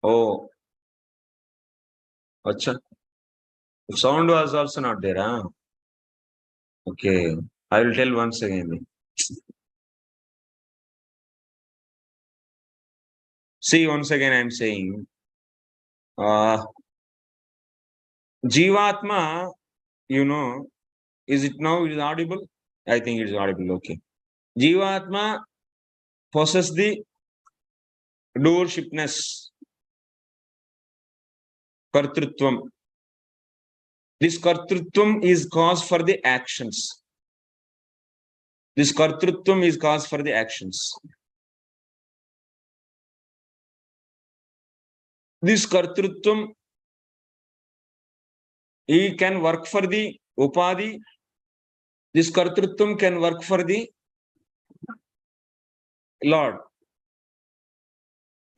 Oh, acha. Sound was also not there, huh? Okay. I will tell once again. See, once again, I am saying, Jīvātmā, is it now? It is audible? I think it is audible. Okay. Jīvātmā possesses the doershipness, kartrutvam. This kartrutvam is cause for the actions. This kartrutvam is cause for the actions. This kartrutvam, he can work for the upadhi. This kartrutvam can work for the Lord.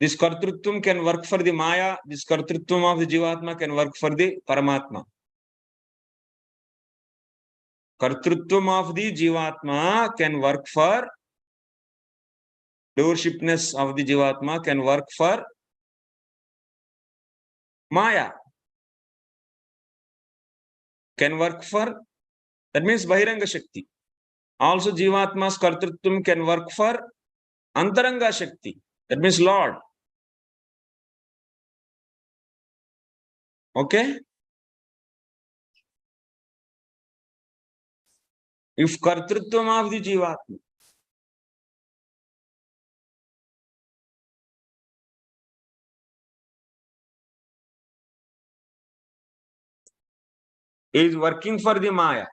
This kartrutvam can work for the Maya. This kartrutvam of the Jīvātmā can work for the Paramatma. Kartrutvam of the Jīvātmā can work for doershipness of the Jīvātmā can work for Maya. Can work for, that means Bahiranga Shakti. Also Jīvātma's kartrutvam can work for Antaranga Shakti. That means Lord. Okay? If kartrutvam of the Jīvātmā is working for the Maya,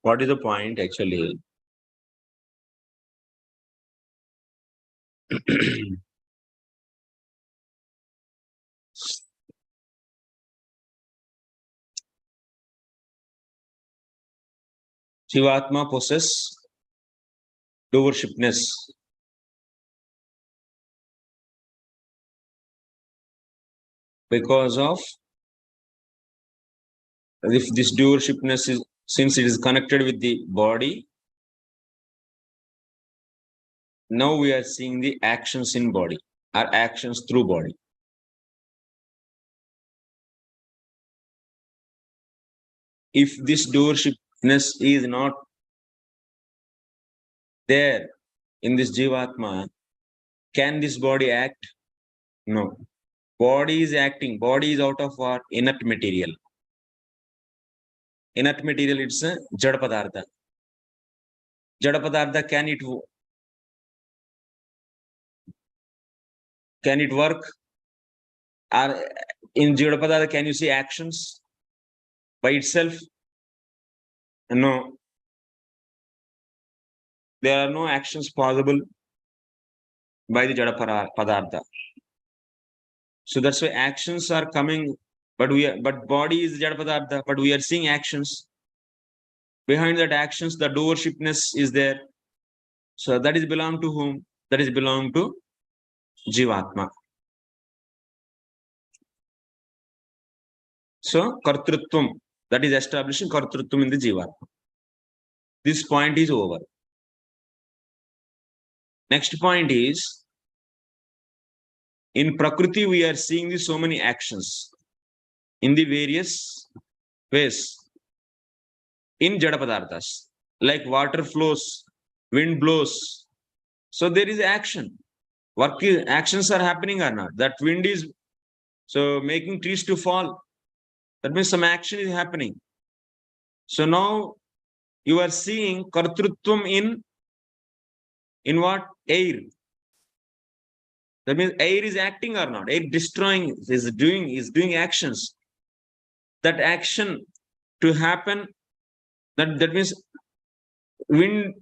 what is the point actually? Jīvātmā possesses doershipness. Because of, if this doershipness is, since it is connected with the body, now we are seeing the actions in body, or actions through body. If this doershipness is not there in this Jīvātmā, can this body act? No. Body is acting. Body is out of what? Inert material. Inert material, it's a Jada Padartha. Jada Padartha, can it work? Or in Jada Padartha, can you see actions by itself? No. There are no actions possible by the Jada Padartha. So that's why actions are coming, but body is Jada Padartha, but we are seeing actions. Behind that actions, the doershipness is there. So that is belong to whom? That is belong to Jīvātmā. So kartrutvam, that is establishing kartrutvam in the Jīvātmā. This point is over. Next point is, in Prakriti, we are seeing so many actions in the various ways in Jada Padarthas, like water flows, wind blows, So there is action. Actions are happening or not. That wind is so making trees to fall. That means some action is happening. So now you are seeing kartrutvam in what? Air. That means air is acting or not. Air destroying, is doing actions. That action to happen, that means wind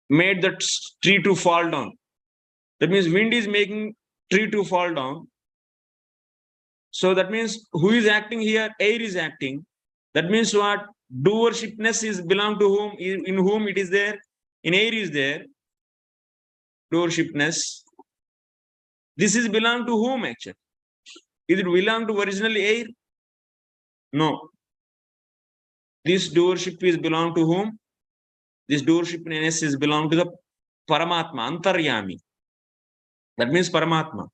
made that tree to fall down. That means wind is making tree to fall down. So that means who is acting here? Air is acting. That means what? Doershipness is belong to whom? In whom it is there? In air is there. Doershipness. This is belong to whom actually? Is it belong to originally air? No. This doership is belong to whom? This doershipness is belong to the Paramatma, Antaryami. That means Paramatma.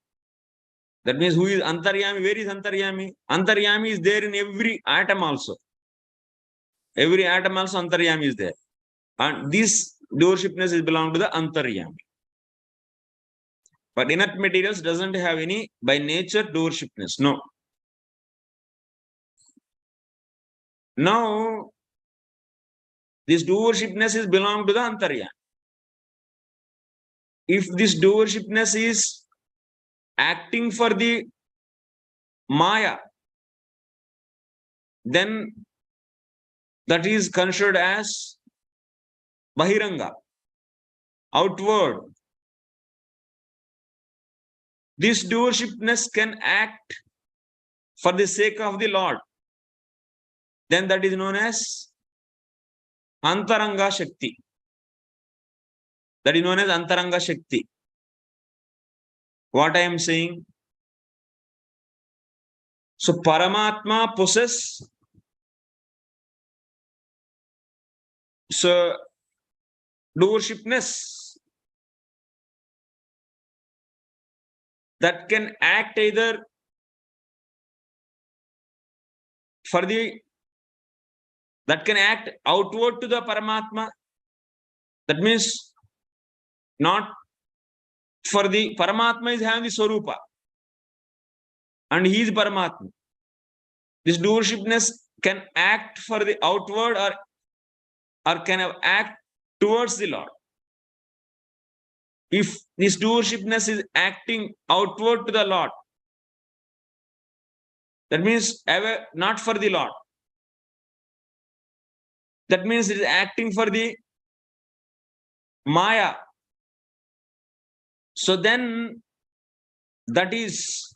That means who is Antaryami? Where is Antaryami? Antaryami is there in every atom also. Every atom also Antaryami is there. And this doershipness is belong to the Antaryami. But inert materials doesn't have any by nature doershipness. No. Now, this doershipness is belong to the Antaryami. If this doershipness is acting for the Maya, then that is considered as Bahiranga, outward. This doershipness can act for the sake of the Lord. Then that is known as Antaranga Shakti. That is known as Antaranga Shakti. What I am saying? So Paramatma possesses so doershipness that can act either for the that can act outward to the Paramatma. That means not for the Paramatma is having the Swarupa and he is Paramatma. This doershipness can act for the outward or can act towards the Lord. If this doershipness is acting outward to the Lord, that means ever not for the Lord. That means it is acting for the Maya. So then that is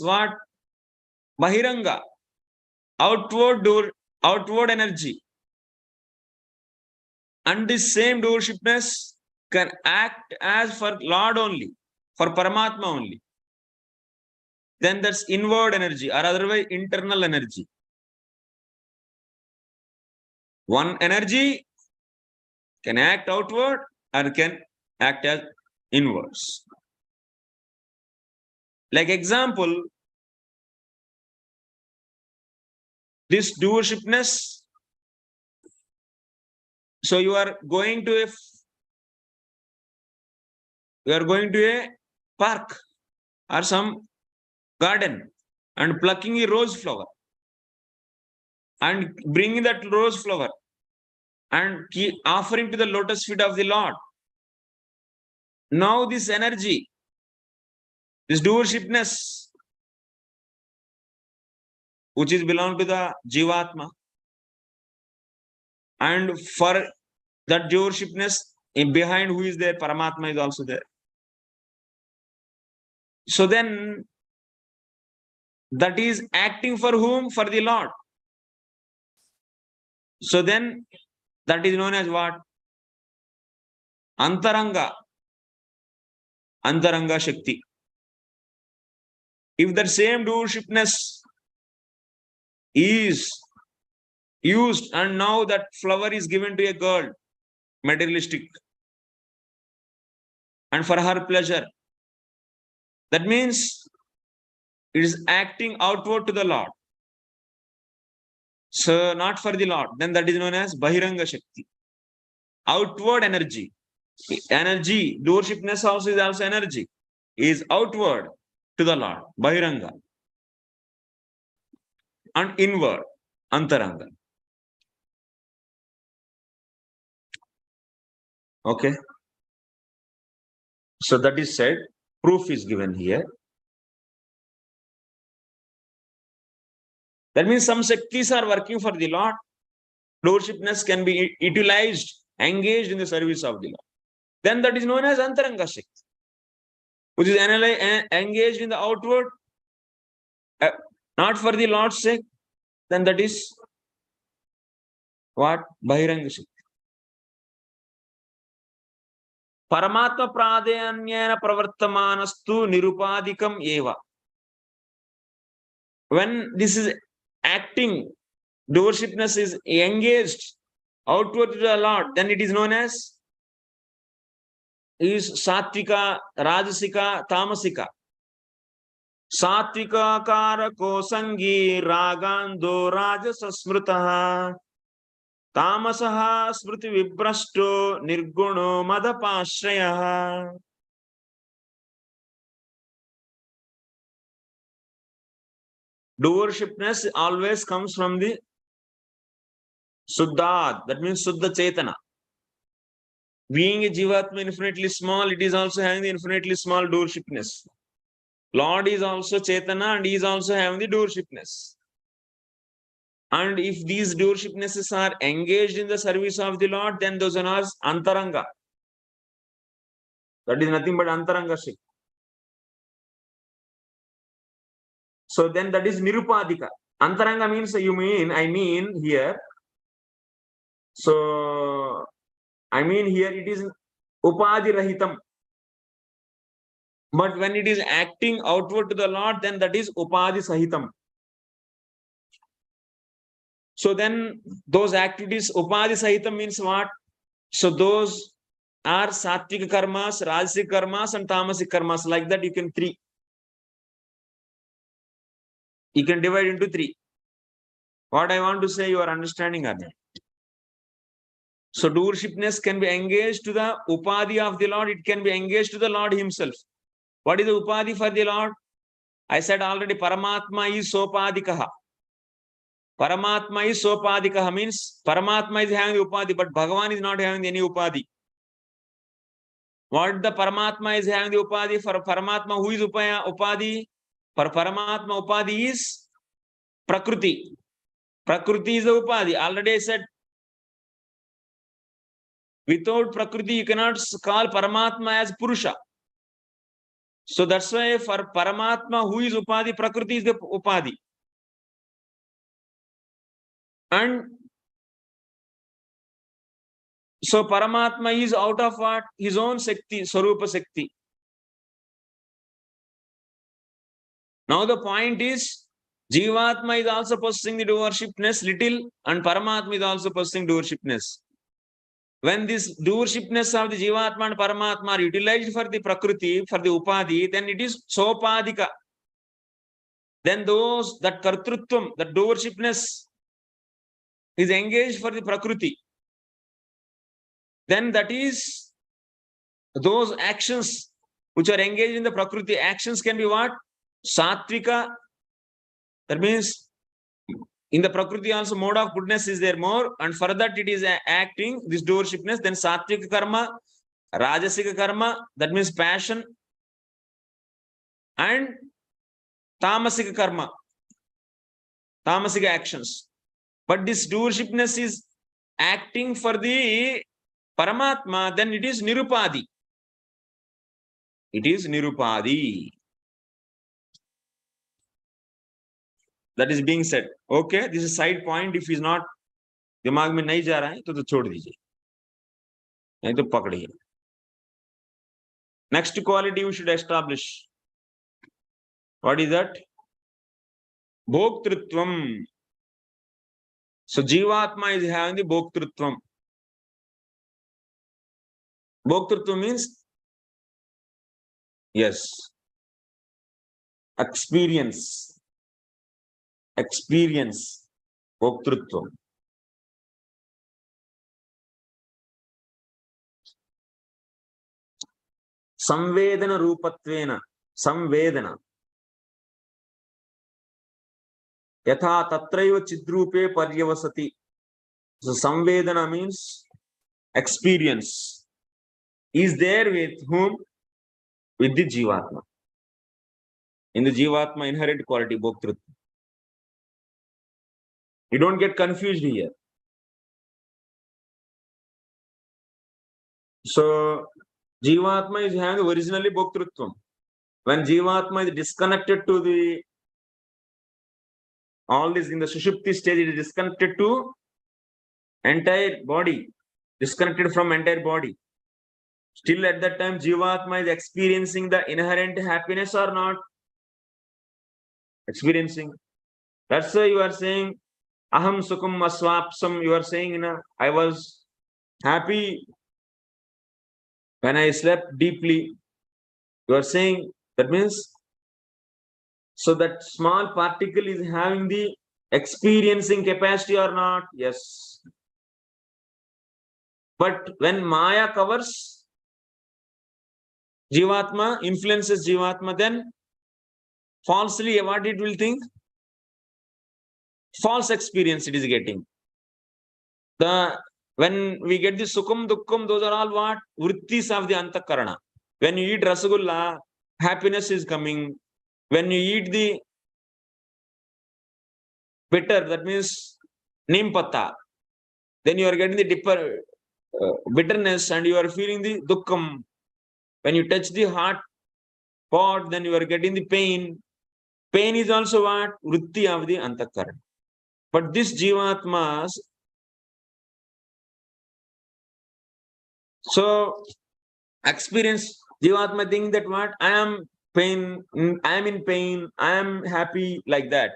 what? Bahiranga, outward energy. And this same doershipness can act as for Lord only, for Paramatma only. Then that's inward energy or otherwise internal energy. One energy can act outward or can act as inwards. Like example, this doershipness. So you are going to a park or some garden and plucking a rose flower and bringing that rose flower and keep offering to the lotus feet of the Lord. Now this energy, this doershipness, which is belong to the Jīvātmā, and for that doershipness, behind who is there? Paramatma is also there. So then that is acting for whom? For the Lord. So then that is known as what? Antaranga Shakti. If that same doershipness is used and now that flower is given to a girl, materialistic, and for her pleasure, that means It is acting outward to the Lord. So not for the Lord. Then that is known as Bahiranga Shakti. Outward energy. Energy, doershipness also is also energy. Is outward to the Lord. Bahiranga. And inward. Antaranga. Okay. So that is said. Proof is given here. That means some Shaktis are working for the Lord. Doershipness can be utilized, engaged in the service of the Lord. Then that is known as Antaranga Shakti, which is engaged in the outward, not for the Lord's sake. Then that is what? Bahiranga Shakti. Paramatma pradanyena pravartamanastu nirupadikam eva. When this is acting, doershipness is engaged outward to the Lord, then it is known as is Sattvika, Rajasika, Tamasika. Sattvika karako sangi ragando rajasa smrutaha tamasaha smriti vibrasto nirguno madapashraya. Doershipness always comes from the Suddha, that means Suddha Chetana. Being a Jīvātmā infinitely small, it is also having the infinitely small doershipness. Lord is also Chetana and he is also having the doershipness. And if these doershipnesses are engaged in the service of the Lord, then those are Antaranga. That is nothing but Antaranga Shakti. So then that is Nirupadika. Antaranga means I mean here. So I mean here it is Upadi Rahitam. But when it is acting outward to the Lord, then that is Upadi Sahitam. So then those activities, Upadi Sahitam means what? So those are Sattvika karmas, Rajasic karmas and Tamasic karmas. Like that you can You can divide into 3. What I want to say, you are understanding or not? So doershipness can be engaged to the Upadi of the Lord. It can be engaged to the Lord himself. What is the Upadi for the Lord? I said already, Paramatma is Sopadikaha. Paramatma is Sopadikaha means Paramatma is having the Upadi, but Bhagavan is not having any Upadi. What the Paramatma is having the Upadi? For Paramatma, who is Upadi? For Paramatma, Upadi is Prakriti. Prakriti is the Upadi. Already I said, without Prakriti, you cannot call Paramatma as Purusha. So that's why for Paramatma, who is Upadi? Prakriti is the Upadi. And so Paramatma is out of what? His own Shakti, Sarupa Shakti. Now the point is, Jīvātmā is also possessing the doershipness little, and Paramatma is also possessing doershipness. When this doershipness of the Jīvātmā and Paramatma are utilized for the Prakriti, for the Upadi, then it is Sopadika. Then that Kartrutvam, that doershipness is engaged for the Prakriti. Then that is those actions which are engaged in the Prakriti. Actions can be what? Sattvika. That means in the Prakriti also mode of goodness is there more, and for that it is acting this doershipness. Then Sattvika karma, Rajasika karma, that means passion, and Tamasika karma, Tamasika actions. But this doershipness is acting for the Paramatma, then it is Nirupadi. It is Nirupadi. That is being said. Okay, this is side point. If is not दिमाग में नहीं जा रहा है तो छोड़ दीजिए, नहीं तो पकड़िए. Next quality we should establish. What is that? Bhoktrutvam. So Jīvātmā is having the Bhoktrutvam. Bhoktrutvam means, yes, experience bhoktrutvam. Samvedana rupatvena, samvedana. Yatha tatraiva chidrupe paryavasati. So samvedana means experience. Is there with whom? With the Jīvātmā. In the Jīvātmā inherent quality, bhoktrutva. You don't get confused here. So Jīvātmā is having originally bhoktrutvam. When Jīvātmā is disconnected to the all this in the Sushupti stage, it is disconnected to entire body, disconnected from entire body. Still at that time, Jīvātmā is experiencing the inherent happiness or not? Experiencing. That's why you are saying, Aham Sukham Aswapsam. You are saying, I was happy when I slept deeply. You are saying, that means, so that small particle is having the experiencing capacity or not? Yes. But when Maya covers Jīvātmā, influences Jīvātmā, then falsely what it will think? False experience it is getting. When we get the Sukham, Dukkham, those are all what? Vrittis of the Antakarana. When you eat Rasagulla, happiness is coming. When you eat the bitter, that means neem patta, then you are getting the bitterness and you are feeling the Dukkham. When you touch the heart pot, then you are getting the pain. Pain is also what? Vritti of the Antakarana. But this Jīvātmas, so experience Jīvātma think that what? I am in pain, I am happy, like that.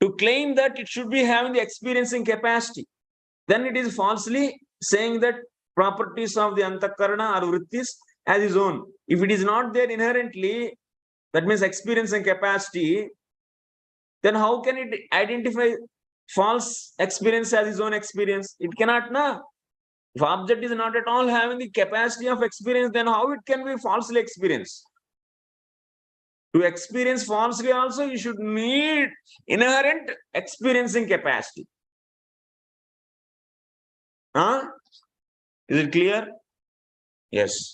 To claim that it should be having the experiencing capacity, then it is falsely saying that properties of the Antakarana or Vrittis as his own. If it is not there inherently, that means experiencing capacity, then how can it identify false experience as his own experience? It cannot, na. If object is not at all having the capacity of experience, then how it can be falsely experienced? To experience falsely also, you should need inherent experiencing capacity. Huh? Is it clear? Yes.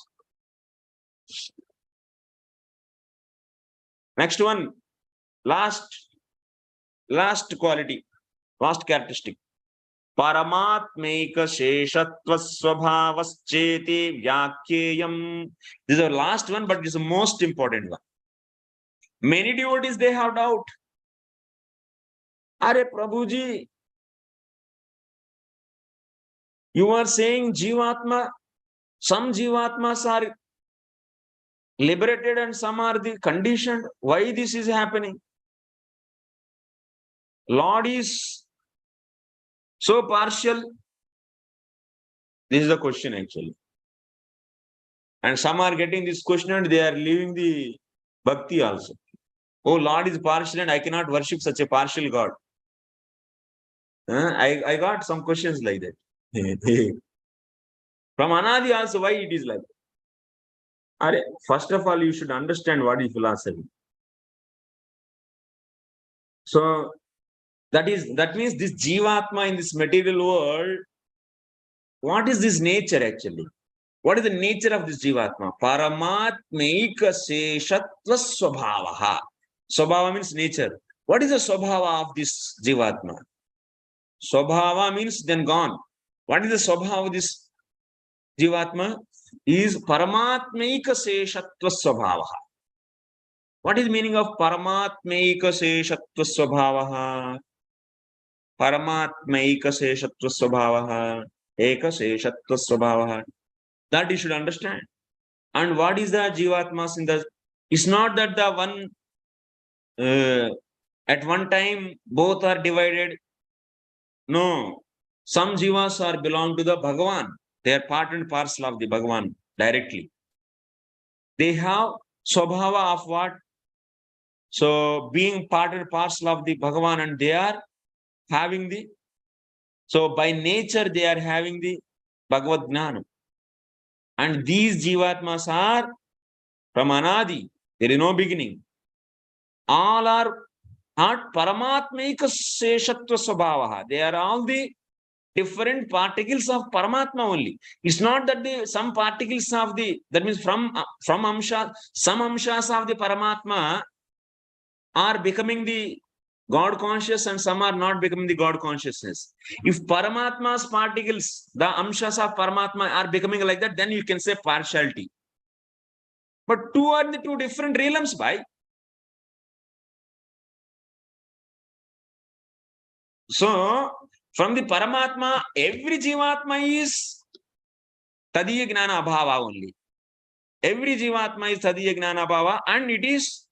Next one, last quality, last characteristic. Paramatmeka sheshatva svabhavascheti vyakyeyam. This is the last one, but it is the most important one. Many devotees, they have doubt. Are Prabhuji, you are saying Jīvātmā, some Jīvātmas are liberated and some are the conditioned. Why this is happening? Lord is so partial. This is the question actually. And some are getting this question and they are leaving the bhakti also. Oh, Lord is partial and I cannot worship such a partial God. I got some questions like that. From Anadi also, why it is like that? First of all, you should understand what is philosophy. So that means this Jīvātmā in this material world, what is this nature actually? What is the nature of this Jīvātmā? Paramatmeika seshatva svabhavaha. Swabhava means nature. What is the swabhava of this Jīvātmā? Swabhava means then gone. What is the swabhava of this Jīvātmā? Is Paramatmeika seshatva svabhavaha. What is the meaning of Paramatmeika seshatva svabhavaha? Paramatmeika seshatva svabhavaha. Eka seshatva svabhavaha. That you should understand. And what is the Jīvātmas in the? It's not that the one at one time both are divided. No. Some jivas are belong to the Bhagavan. They are part and parcel of the Bhagavan directly. They have swabhava of what? So being part and parcel of the Bhagavan, and they are having the, so by nature they are having the Bhagavad Jnana. And these Jīvātmas are from Anadi. There is no beginning. All are not Paramatmaika Seshatva Swabhavaha. They are all the different particles of Paramatma only. It's not that some particles of the, that means from Amsha, some Amshas of the Paramatma are becoming the God conscious and some are not becoming the God consciousness. If Paramatma's particles, the Amshas of Paramatma are becoming like that, then you can say partiality. But two are the two different realms, by. So, from the Paramatma, every Jīvātmā is Tadiya Gnana Abhava only. Every Jīvātmā is Tadiya Gnana Abhava, and it is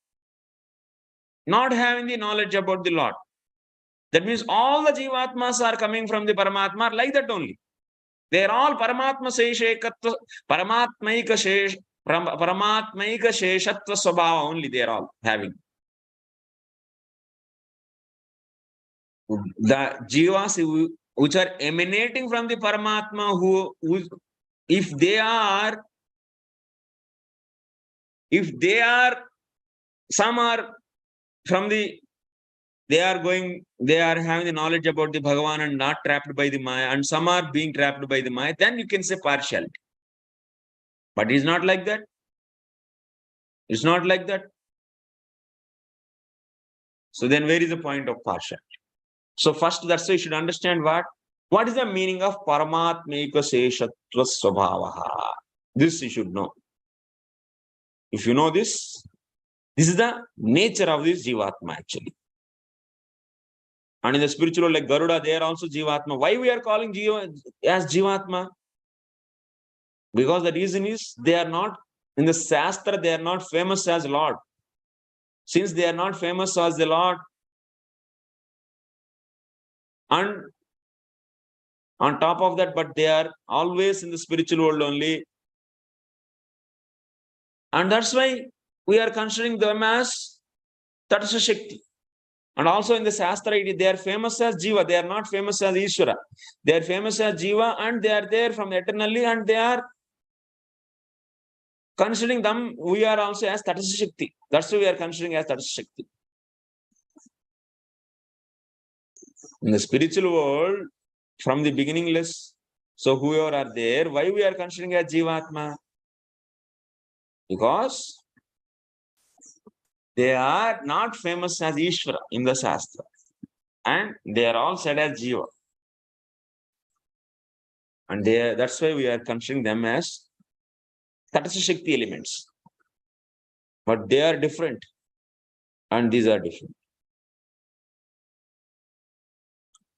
not having the knowledge about the Lord. That means all the Jīvātmas are coming from the Paramatma like that only. They are all Paramatma Seshekatva, Paramatmaika Sheshatva Swabhava only they are all having. The Jivas which are emanating from the Paramatma, who if they are, some are from the, they are having the knowledge about the Bhagavan and not trapped by the Maya, and some are being trapped by the Maya, then you can say partiality. But it's not like that. It's not like that. So then where is the point of partiality? So first, that's why you should understand what is the meaning of Paramatmaika Seshatva Swabhavaha. This you should know. If you know this is the nature of this Jīvātmā actually. And in the spiritual, like Garuda, they are also Jīvātmā. Why we are calling as Jīvātmā? Because the reason is they are not, in the Shastra, they are not famous as Lord. Since they are not famous as the Lord, and on top of that, but they are always in the spiritual world only. And that's why we are considering them as Tatsa Shakti. And also in the Shastra, they are famous as Jiva. They are not famous as Ishvara. They are famous as Jiva, and they are there from eternally, and they are considering them, we are also as Tatsa Shakti. That's why we are considering as Tatsa Shakti. In the spiritual world, from the beginningless, so whoever are there, why we are considering as Jīvātmā? Because they are not famous as Ishvara in the Shastra, and they are all said as Jiva. And that's why we are considering them as Tatsa Shakti elements. But they are different, and these are different.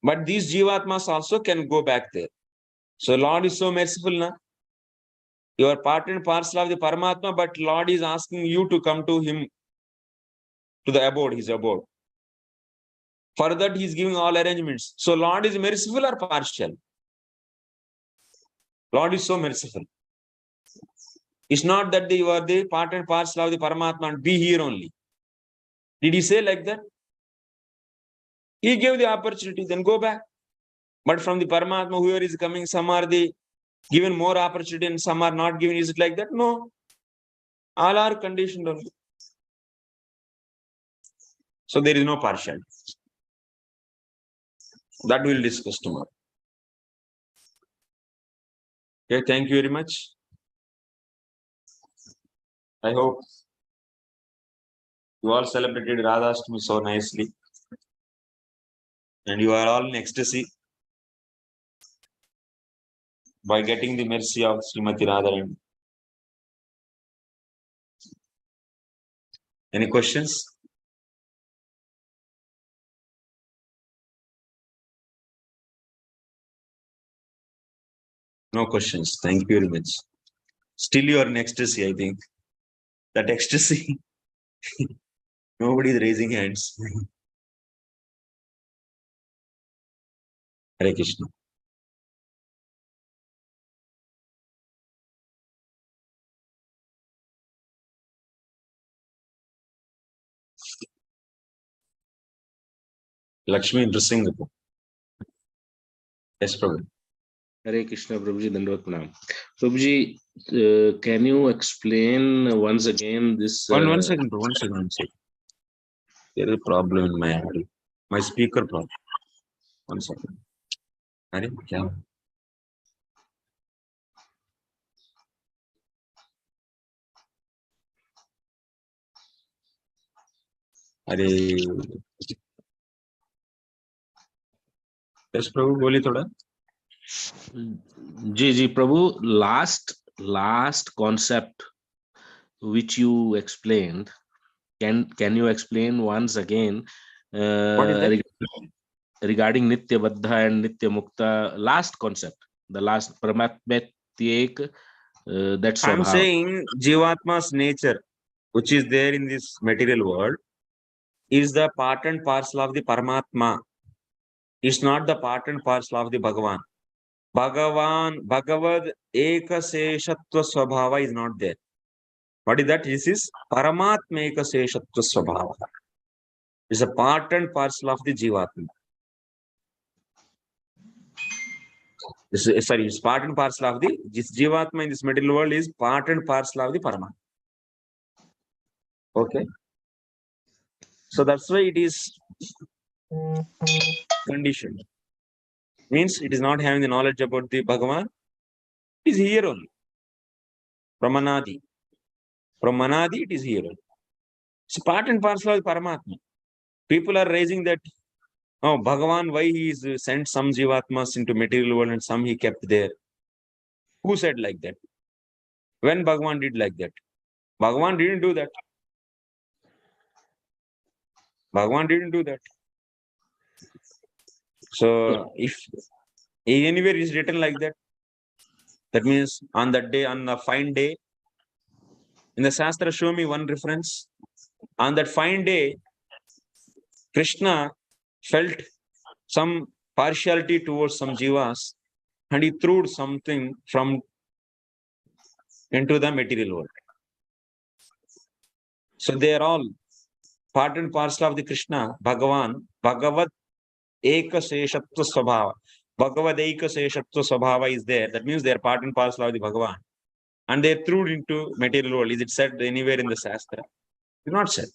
But these Jīvātmas also can go back there. So Lord is so merciful, na? You are part and parcel of the Paramatma, but Lord is asking you to come to him, to the abode, his abode. For that, he is giving all arrangements. So Lord is merciful or partial? Lord is so merciful. It's not that you are the part and parcel of the Paramatma and be here only. Did he say like that? He gave the opportunity, then go back. But from the Paramatma, whoever is coming, some are given more opportunity and some are not given. Is it like that? No. All are conditioned only. So there is no partiality. That we'll discuss tomorrow. Okay, thank you very much. I hope you all celebrated Radhashtami so nicely. And you are all in ecstasy by getting the mercy of Srimati Radharani. Any questions? No questions. Thank you very much. Still you are in ecstasy, I think. That ecstasy. Nobody is raising hands. Hare Krishna. Lakshmi Nrsinghapur. Yes, Prabhu. Hare Krishna, Prabhuji, Dandavat Pranam. Prabhuji, can you explain once again this? One second. There is a problem in my audio. My speaker problem. 1 second. Are you? अरे yes प्रभु बोलिए थोड़ा. जी प्रभु, last concept which you explained, can you explain once again What is that? regarding Nitya Baddha and Nitya Mukta? Last concept, the last Paramatmatyek, that Swabhava. I'm saying Jīvātma's nature, which is there in this material world, is the part and parcel of the Paramatma. It's not the part and parcel of the Bhagavan. Bhagavad Ekaseshatva Swabhava is not there. What is that? This is Paramatma Ekaseshatva Swabhava. It's a part and parcel of the Jīvātmā. It's part and parcel of the Jīvātmā in this material world is part and parcel of the Paramatma. Okay. So that's why it is conditioned. Means it is not having the knowledge about the Bhagavan. It is here only. From Anadi. From Anadi, it is here only. It's part and parcel of the Paramatma. People are raising that, oh, Bhagavan, why he is sent some Jīvātmas into material world and some he kept there. Who said like that? When Bhagavan did like that? Bhagavan didn't do that. Bhagavan didn't do that. So if anywhere is written like that, that means on that day, on a fine day, in the Shastra, show me one reference. On that fine day, Krishna felt some partiality towards some jivas and he threw something from into the material world. So they are all part and parcel of the Krishna, Bhagavan, Bhagavad Ekaseshatva Swabhava. Bhagavad Ekaseshatva Swabhava is there. That means they are part and parcel of the Bhagavan. And they are thrown into material world. Is it said anywhere in the Shastra? It's not said.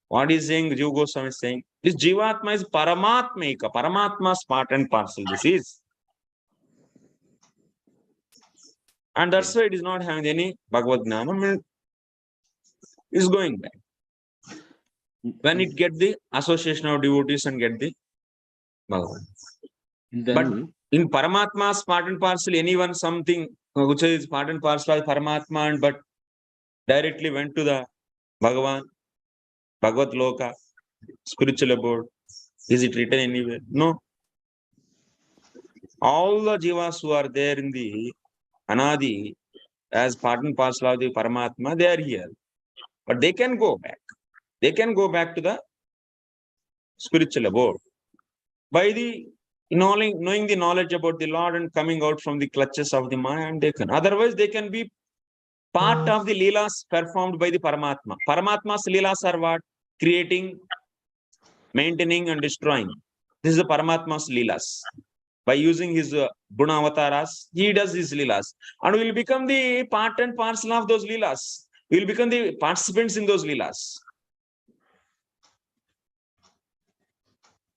What is saying, Jiva Goswami is saying, this Jīvātmā is Paramatmeka, Paramatma's part and parcel. This is. And that's why it is not having any Bhagavad Gnana. It's going back. When it get the association of devotees and get the Bhagavan. But in Paramatma's part and parcel, anyone something which is part and parcel of Paramatma and but directly went to the Bhagavan, Bhagavad Loka, spiritual abode. Is it written anywhere? No. All the jivas who are there in the Anadi as part and parcel of the Paramatma, they are here. But they can go back. They can go back to the spiritual abode by the knowing the knowledge about the Lord and coming out from the clutches of the Maya, and they can. Otherwise, they can be part of the Leelas performed by the Paramatma. Paramatma's Leelas are what? Creating, maintaining, and destroying. This is the Paramatma's Leelas. By using his Guna Avataras, he does his Leelas. And we will become the part and parcel of those Leelas. We will become the participants in those Leelas.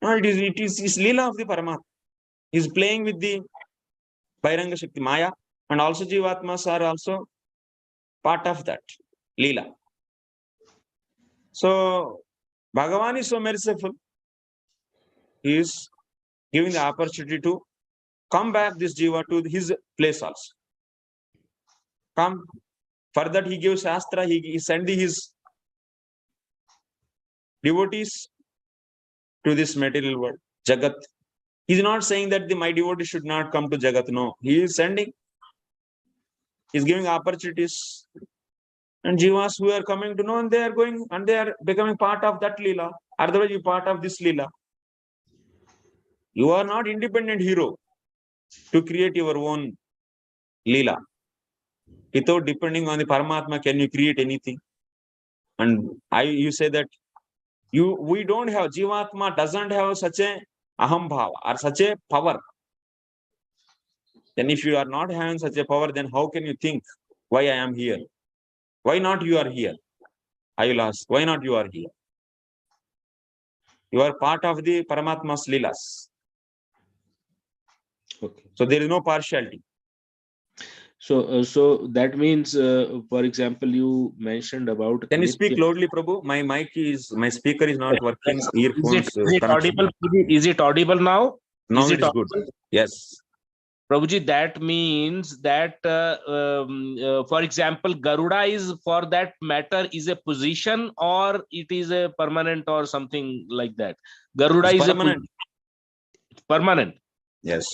No, it is Leela of the Paramatma. He is playing with the Bhairanga Shakti Maya, and also Jīvātmas are also part of that Leela. So Bhagavan is so merciful. He is giving the opportunity to come back this Jiva to his place also. Come. For that he gives Shastra, he sent his devotees to this material world, Jagat. He is not saying that my devotee should not come to Jagat. No, he is sending. He is giving opportunities. And jivas who are coming to know, and they are going and they are becoming part of that Leela. Otherwise, you are part of this Leela. You are not independent hero to create your own Leela. Without depending on the Paramatma, can you create anything? And you say that We don't have, Jīvātmā doesn't have such a aham bhava or such a power. Then if you are not having such a power, then how can you think why I am here? Why not you are here? I will ask, why not you are here? You are part of the Paramatma's Leelas. Okay. So there is no partiality. So that means, for example, you mentioned about. Can you speak loudly, Prabhu? My speaker is not working. Earphones Is it connection. audible? Is it audible now? Now it is audible? good. Yes. Prabhuji, that means that, for example, Garuda is, for that matter, is a position, or it is a permanent or something like that. Garuda It's is permanent. Permanent. Yes.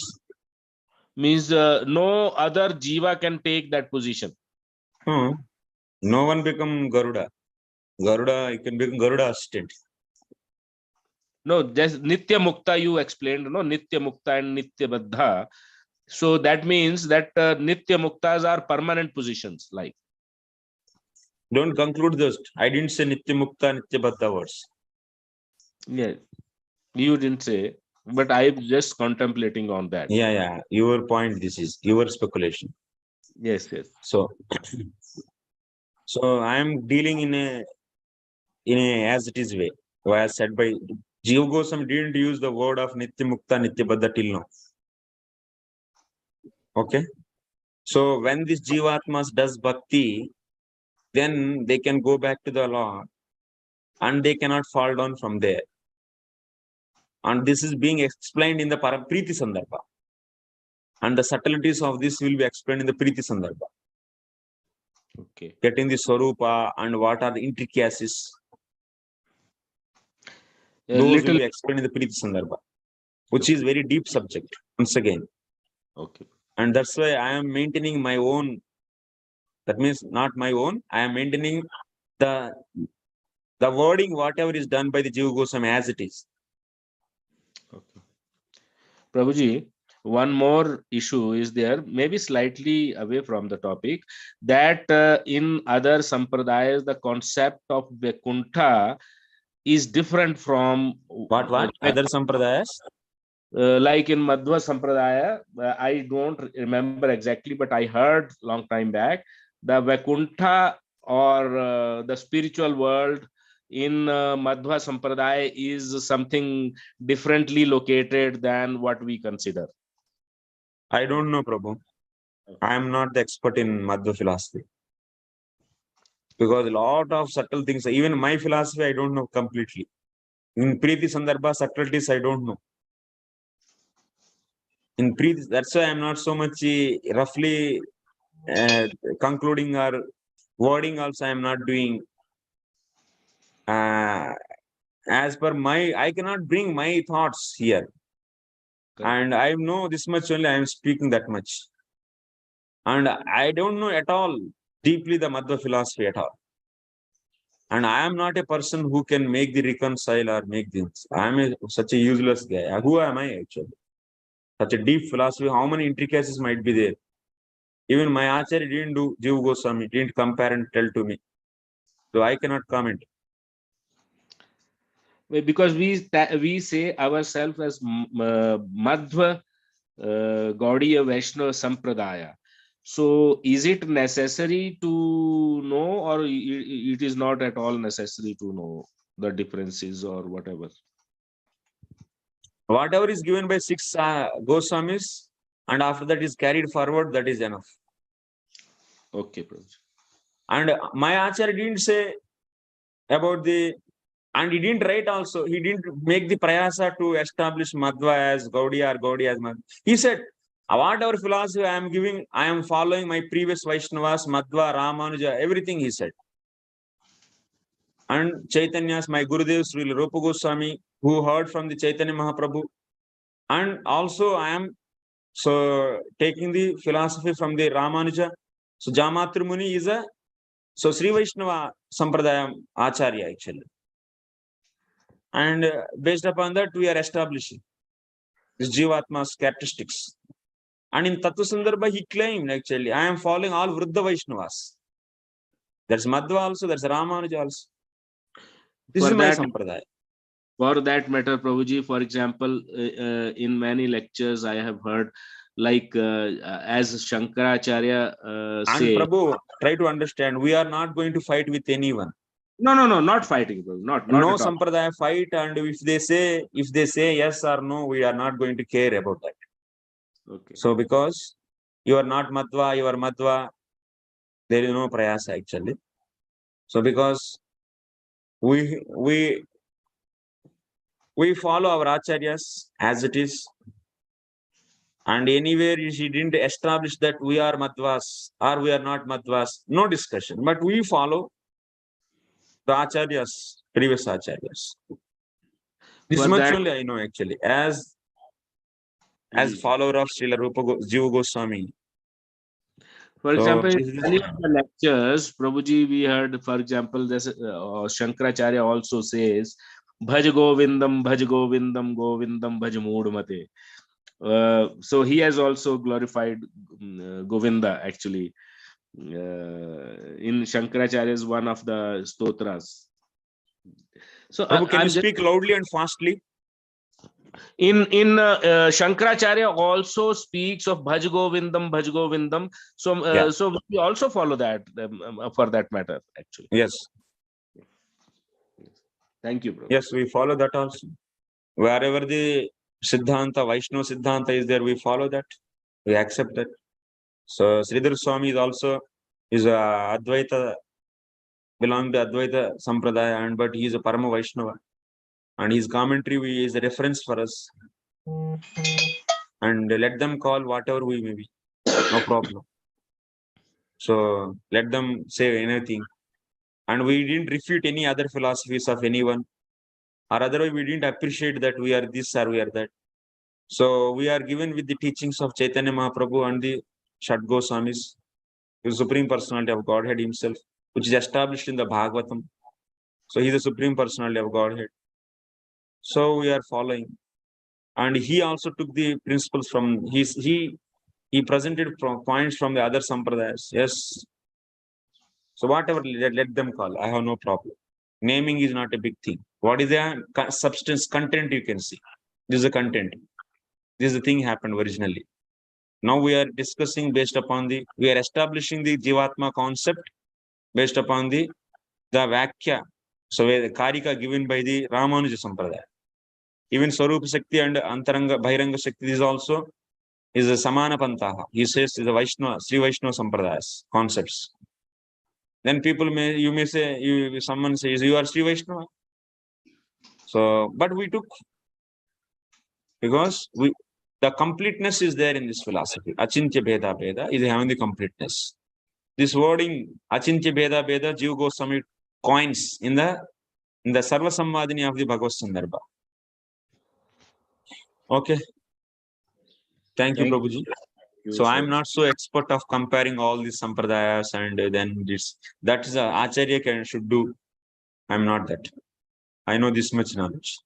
Means no other jiva can take that position. No one become Garuda. You can become Garuda assistant. No, just Nitya Mukta you explained, no? Nitya Mukta and Nitya Baddha. So that means that Nitya Muktas are permanent positions, like. Don't conclude those. I didn't say Nitya Mukta, Nitya Baddha words. Yeah, you didn't say, but I'm just contemplating on that. Yeah. Your point, this is your speculation. Yes. So I am dealing in a as it is way. As said by Jiva Goswami, didn't use the word of Nitya Mukta, Nitya Baddha till now. Okay. So when this Jīvātmas does bhakti, then they can go back to the Lord and they cannot fall down from there. And this is being explained in the Priti Sandarbha. And the subtleties of this will be explained in the Priti Sandarbha. Okay. Getting the Swarupa and what are the intricacies. Those will be explained in the Priti Sandarbha, which is very deep subject, once again. Okay. And that's why I am maintaining my own. That means not my own. I am maintaining the wording, whatever is done by the Jiva Goswami as it is. Okay. Prabhuji, one more issue is there, maybe slightly away from the topic, that in other sampradayas, the concept of Vaikuntha is different from What? Other sampradayas? Like in Madhva Sampradaya, I don't remember exactly, but I heard long time back, the Vaikuntha or the spiritual world in Madhva Sampradaya is something differently located than what we consider. I don't know, Prabhu. I am not the expert in Madhva philosophy. Because a lot of subtle things, even my philosophy, I don't know completely. In Priti Sandarbha, subtleties, I don't know. In Priti, that's why I'm not so much roughly concluding or wording also I'm not doing. As per I cannot bring my thoughts here. Okay. And I know this much only, I am speaking that much. And I don't know at all deeply the Madhva philosophy at all. And I am not a person who can make the reconcile or make things. I am such a useless guy. Who am I actually? Such a deep philosophy. How many intricacies might be there? Even my acharya didn't do Jiva Goswami, didn't compare and tell to me. So I cannot comment. Because we say ourselves as Madhva Gaudiya Vaishnava Sampradaya. So is it necessary to know, or it is not at all necessary to know the differences or whatever? Whatever is given by 6 Goswamis and after that is carried forward, that is enough. Okay, Prabhuji. And my acharya didn't say about and he didn't write also. He didn't make the prayasa to establish Madhva as Gaudiya or Gaudiya as Madhva. He said, whatever philosophy I am giving, I am following my previous Vaishnavas, Madhva, Ramanuja, everything he said. And Chaitanya's, my Gurudev, Sri Rupa Goswami, who heard from the Chaitanya Mahaprabhu. And also I am taking the philosophy from the Ramanuja. So Jīvātmā Muni is Sri Vaishnava Sampradaya Acharya actually. And based upon that, we are establishing this Jīvātma's characteristics. And in Tattva Sandarbha, he claimed actually, I am following all Vruddha Vaishnavas. There's Madhva also, there's Ramanuja also. This For is my that, sampradaya. for that matter, Prabhuji, for example, in many lectures I have heard, like as Shankaracharya And say, Prabhu, try to understand, we are not going to fight with anyone. no, not fighting, Prabhu. Not No at all. sampradaya fight, and if they say yes or no, we are not going to care about that. Okay. So because you are not Madhva, you are Madhva, there is no prayasa actually. So because we follow our acharyas as it is, and anywhere she didn't establish that we are Madhvas or we are not Madhvas, no discussion. But we follow the acharyas, previous acharyas. This For much that, only I know actually, as follower of Srila Jiva Goswami. for example, So, in many of the lectures, Prabhuji, we heard, for example, this Shankaracharya also says, Bhaj Govindam, Govindam, Bhaj Moodmate. So he has also glorified Govinda actually in Shankaracharya's one of the stotras. So Prabhu, can you speak loudly and fastly? In Shankaracharya also speaks of Bhaj Govindam. So so we also follow that for that matter actually. Yes. Thank you, bro. Yes, we follow that also. Wherever the Siddhanta, Vaishnava Siddhanta is there, we follow that. We accept that. So Sridhar Swami is also a Advaita, belong to Advaita Sampradaya, but he is a Parama Vaishnava. And his commentary is a reference for us. And let them call whatever we may be. No problem. So let them say anything. And we didn't refute any other philosophies of anyone. Or otherwise we didn't appreciate that we are this or we are that. So we are given with the teachings of Chaitanya Mahaprabhu and the Shat Goswamis, the Supreme Personality of Godhead himself, which is established in the Bhagavatam. So he is the Supreme Personality of Godhead. So we are following. And he also took the principles from he presented points from the other sampradayas. Yes. So whatever, let them call. I have no problem. Naming is not a big thing. What is the substance, content you can see? This is the content. This is the thing happened originally. Now we are discussing based upon we are establishing the Jīvātmā concept based upon the Vakya. So the Karika given by the Ramanuja Sampradaya. Even Swarupa Shakti and Antaranga Bhairanga Shakti is also is a Samana Pantaha. He says is a Vaishnava, Sri Vaishnava Sampradayas concepts. Then you may say, someone says you are Sri Vaishnava. So, but we took, because the completeness is there in this philosophy. Achintya Bheda Bheda is having the completeness. This wording Achintya Bheda Bheda Jiva Goswami coins in the Sarva Samvadini of the Bhagavad Sandarbha. Okay. Thank you, Prabhuji. So I am not so expert of comparing all these sampradayas and then this. That is a acharya should do. I am not that. I know this much knowledge.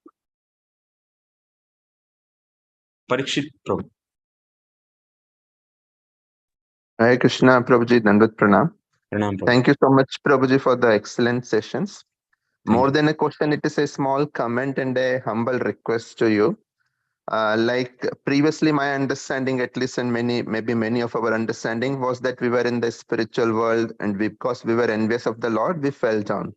Parikshit Prabhu. Hare Krishna, Prabhuji, Dandavat Pranam. Pranam, Prabhu. Thank you so much, Prabhuji, for the excellent sessions. More than a question, it is a small comment and a humble request to you. Like previously, my understanding, at least, and maybe many of our understanding, was that we were in the spiritual world, and because we were envious of the Lord, we fell down.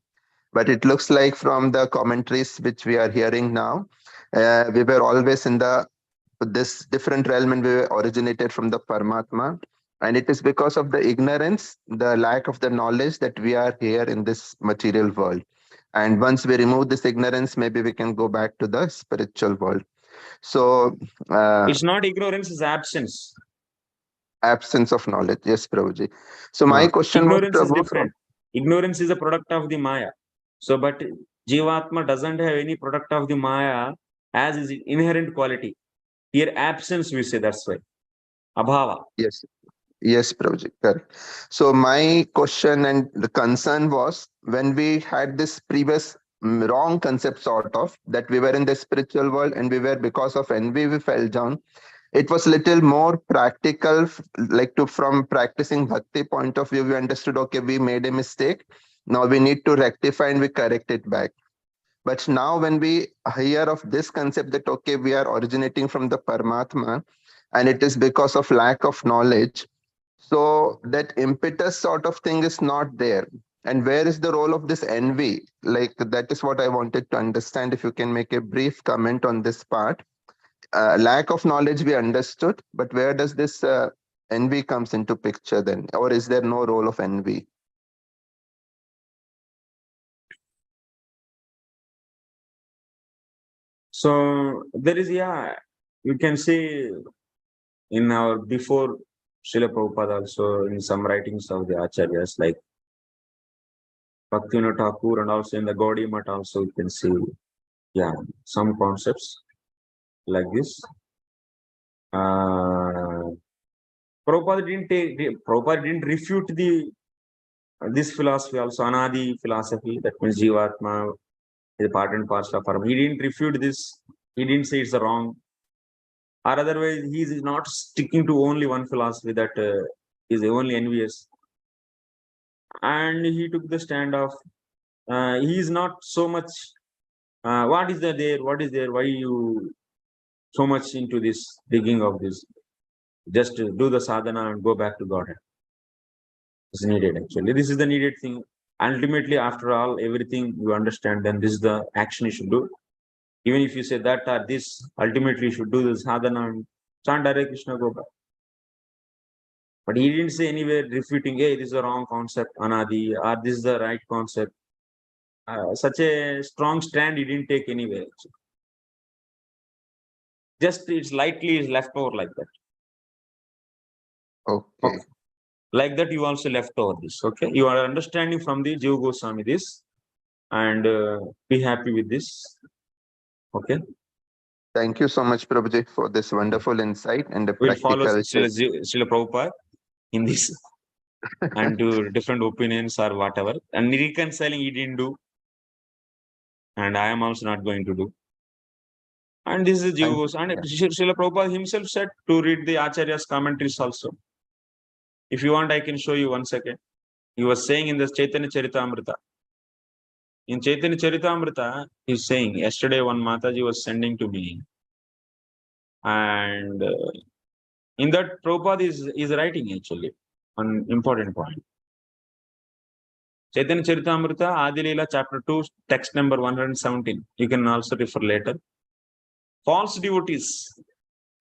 But it looks like from the commentaries which we are hearing now, we were always in this different realm, and we were originated from the Paramatma. And it is because of the ignorance, the lack of the knowledge, that we are here in this material world. And once we remove this ignorance, maybe we can go back to the spiritual world. So it's not ignorance, it's absence. Absence of knowledge. Yes, Prabhuji. So my question ignorance was, is different. Ignorance is a product of the Maya. So, but Jīvātmā doesn't have any product of the Maya as is inherent quality. Here, absence we say, that's why. Abhava. Yes. Yes, Prabhuji. Correct. So my question and the concern was, when we had this previous wrong concept sort of, that we were in the spiritual world and we were, because of envy, we fell down. It was little more practical, like from practicing bhakti point of view, we understood, okay, we made a mistake. Now we need to rectify and we correct it back. But now when we hear of this concept that, okay, we are originating from the Paramatma, and it is because of lack of knowledge, so that impetus sort of thing is not there. And where is the role of this envy? Like, that is what I wanted to understand. If you can make a brief comment on this part. Lack of knowledge we understood, but where does this envy comes into picture then? Or is there no role of envy? So there is, yeah, you can see in our before Srila Prabhupada also in some writings of the acharyas like Bhaktivinoda Thakur and also in the Gaudiya Math also you can see, yeah, some concepts like this. Prabhupada didn't refute this philosophy also, Anadi philosophy, that means Jīvātmā is part and parcel of Param. He didn't refute this. He didn't say it's wrong. Or otherwise, he is not sticking to only one philosophy that is only envious. And he took the stand of, he is not so much, what is there? What is there? Why you so much into this digging of this? Just do the sadhana and go back to Godhead. It's needed actually. This is the needed thing. Ultimately, after all, everything you understand, then this is the action you should do. Even if you say that or this, ultimately you should do the sadhana and chant Hare Krishna, go back. But he didn't say anywhere refuting, hey, this is a wrong concept, Anadi, or this is the right concept. Such a strong stand he didn't take anywhere. Actually. Just it's lightly is left over like that. Okay. Like that, you also left over this. Okay, you are understanding from the Jiva Goswami this, and be happy with this. Okay. Thank you so much, Prabhuji, for this wonderful insight and the We'll follow practical. Srila Prabhupada in this and do different opinions or whatever. And reconciling he didn't do. And I am also not going to do. And this is Jiva Goswami. And Srila Prabhupada himself said to read the Acharya's commentaries also. If you want, I can show you 1 second. He was saying in the Chaitanya Charitamrita. In Chaitanya Charitamrita, he's saying, yesterday one Mataji was sending to me. And in that, Prabhupada is writing actually an important point. Chaitanya Charitamrita, Adi Leela, chapter 2, text number 117. You can also refer later. False devotees,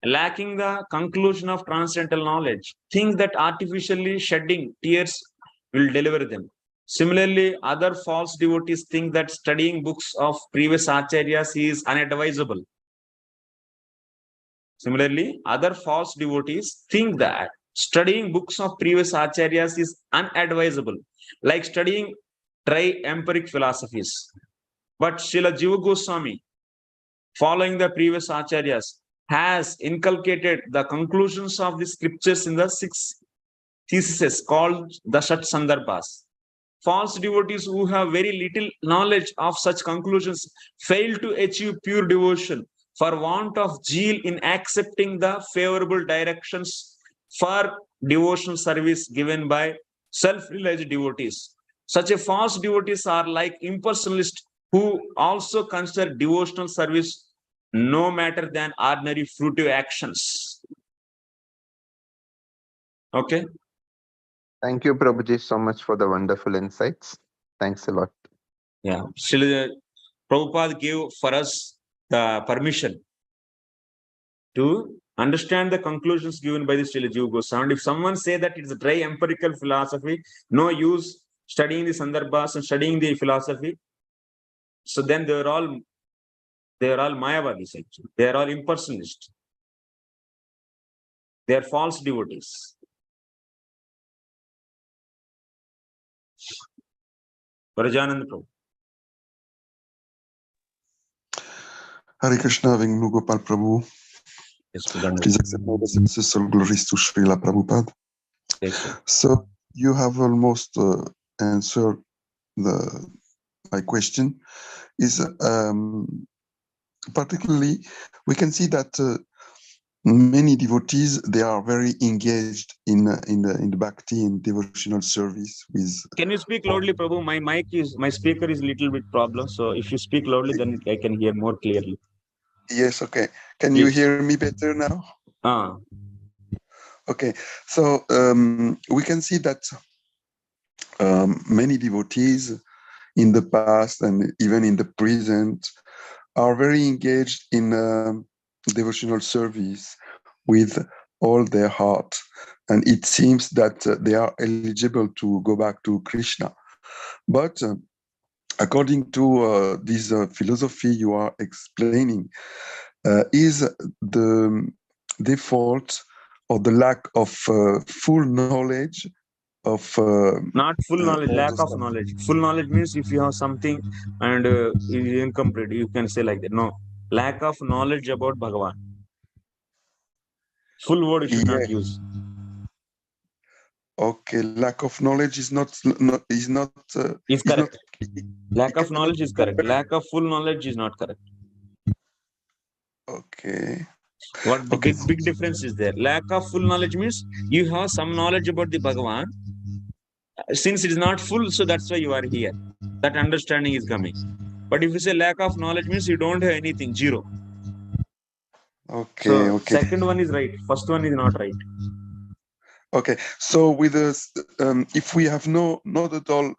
lacking the conclusion of transcendental knowledge, think that artificially shedding tears will deliver them. Similarly, other false devotees think that studying books of previous acharyas is unadvisable. Similarly, other false devotees think that studying books of previous acharyas is unadvisable, like studying tri-empiric philosophies. But Srila Jiva Goswami, following the previous acharyas, has inculcated the conclusions of the scriptures in the 6 theses called the Shat Sandarbhas. False devotees who have very little knowledge of such conclusions fail to achieve pure devotion for want of zeal in accepting the favorable directions for devotional service given by self-realized devotees. Such a false devotees are like impersonalists who also consider devotional service no matter than ordinary fruitive actions. Okay. Thank you, Prabhuji, so much for the wonderful insights. Thanks a lot. Yeah. Srila Prabhupada gave for us the permission to understand the conclusions given by the Srila Jiva Goswami. If someone say that it's a dry empirical philosophy, no use studying the Sandarbhas and studying the philosophy, so then they are all Mayavadis actually. They are all impersonalists. They are false devotees. Varajanand Prabhu. Hare Krishna, Venu Gopal Prabhu. Yes, Please accept my best all glories to Srila Prabhupada. yes, so you have almost answered my question. Is particularly we can see that many devotees, they are very engaged in the bhakti and devotional service with. Can you speak loudly, Prabhu? My speaker is little bit problem. So if you speak loudly, then I can hear more clearly. Yes, okay. Can you Please. hear me better now? Ah, Okay, so we can see that many devotees in the past and even in the present are very engaged in devotional service with all their heart. And it seems that they are eligible to go back to Krishna. But according to this philosophy you are explaining, is the default or the lack of full knowledge of not full knowledge, all lack those. of knowledge. Full knowledge means if you have something and it is incomplete, you can say like that. No, lack of knowledge about Bhagavan. Full word you should not Yeah. use. Okay, lack of knowledge is not Is correct. Lack of cannot knowledge is correct. Lack of full knowledge is not correct. Okay. What the Okay. big difference is there? Lack of full knowledge means you have some knowledge about the Bhagavan. Since it is not full, so that's why you are here. That understanding is coming. But if you say lack of knowledge means you don't have anything, zero. Okay. So Okay. second one is right. First one is not right. Okay. So with us, if we have not at all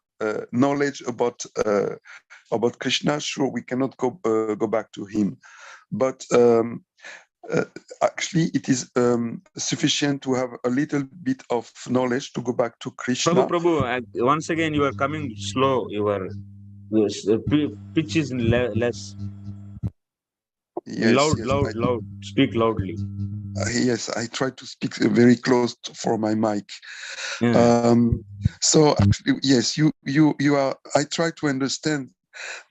knowledge about Krishna, sure we cannot go back to him. But actually, it is sufficient to have a little bit of knowledge to go back to Krishna. Prabhu, once again you are coming slow. Your pitch is less. Yes, Loud. Speak loudly. Yes, I try to speak very close for my mic. Yeah. So actually, yes, you are. I try to understand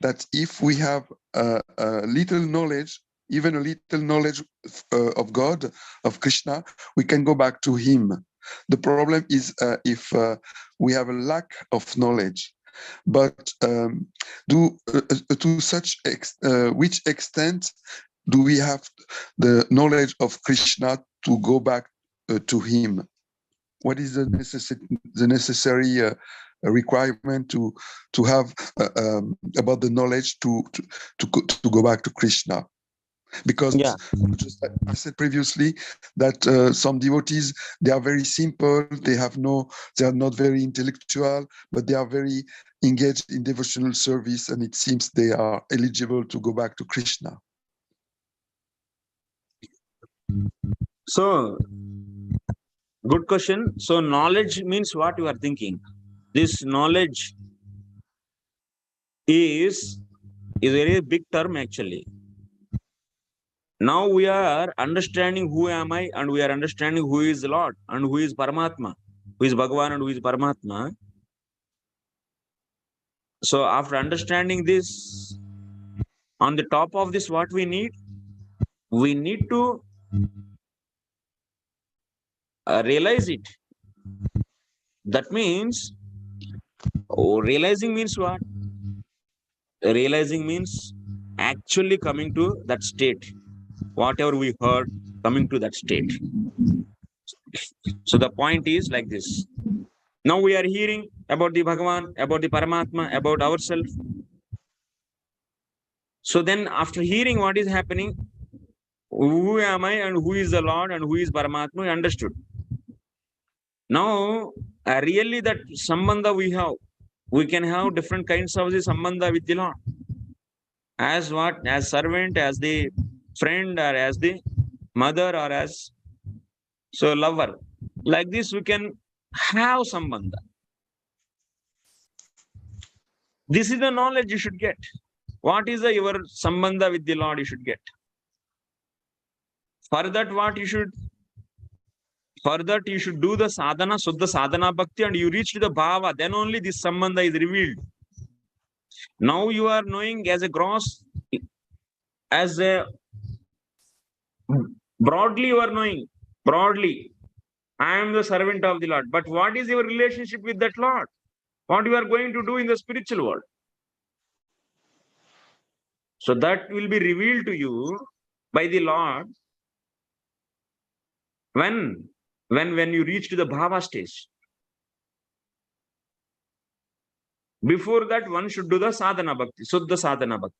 that if we have a little knowledge, even a little knowledge of God, of Krishna, we can go back to Him. The problem is if we have a lack of knowledge. But to such which extent do we have the knowledge of Krishna to go back to Him? What is the necessary requirement to have about the knowledge to go back to Krishna? Because just like I said previously, that some devotees, they are very simple, they are not very intellectual, but they are very engaged in devotional service, and it seems they are eligible to go back to Krishna. So, good question. So, knowledge means what you are thinking. This knowledge is a very big term actually. Now we are understanding who am I, and we are understanding who is the Lord and who is Paramatma, who is Bhagavan and who is Paramatma. So after understanding this, on the top of this, what we need to realize it. That means, realizing means what? Realizing means actually coming to that state. Whatever we heard, coming to that state. So the point is like this. Now we are hearing about the Bhagavan, about the Paramatma, about ourselves. So then after hearing what is happening, who am I and who is the Lord and who is Paramatma, we understood. Now, really that sambandha we can have different kinds of the sambandha with the Lord. As what? As servant, as the friend, or as the mother, or as lover. Like this, we can have sambandha. This is the knowledge you should get. What is your sambandha with the Lord you should get? For that, you should do the sadhana, suddha sadhana bhakti, and you reach to the bhava. Then only this sambandha is revealed. Now you are knowing as a gross, as a broadly you are knowing. Broadly, I am the servant of the Lord. But what is your relationship with that Lord? What you are going to do in the spiritual world? So that will be revealed to you by the Lord When you reach to the bhava stage, before that one should do the sadhana bhakti, Suddha sadhana bhakti.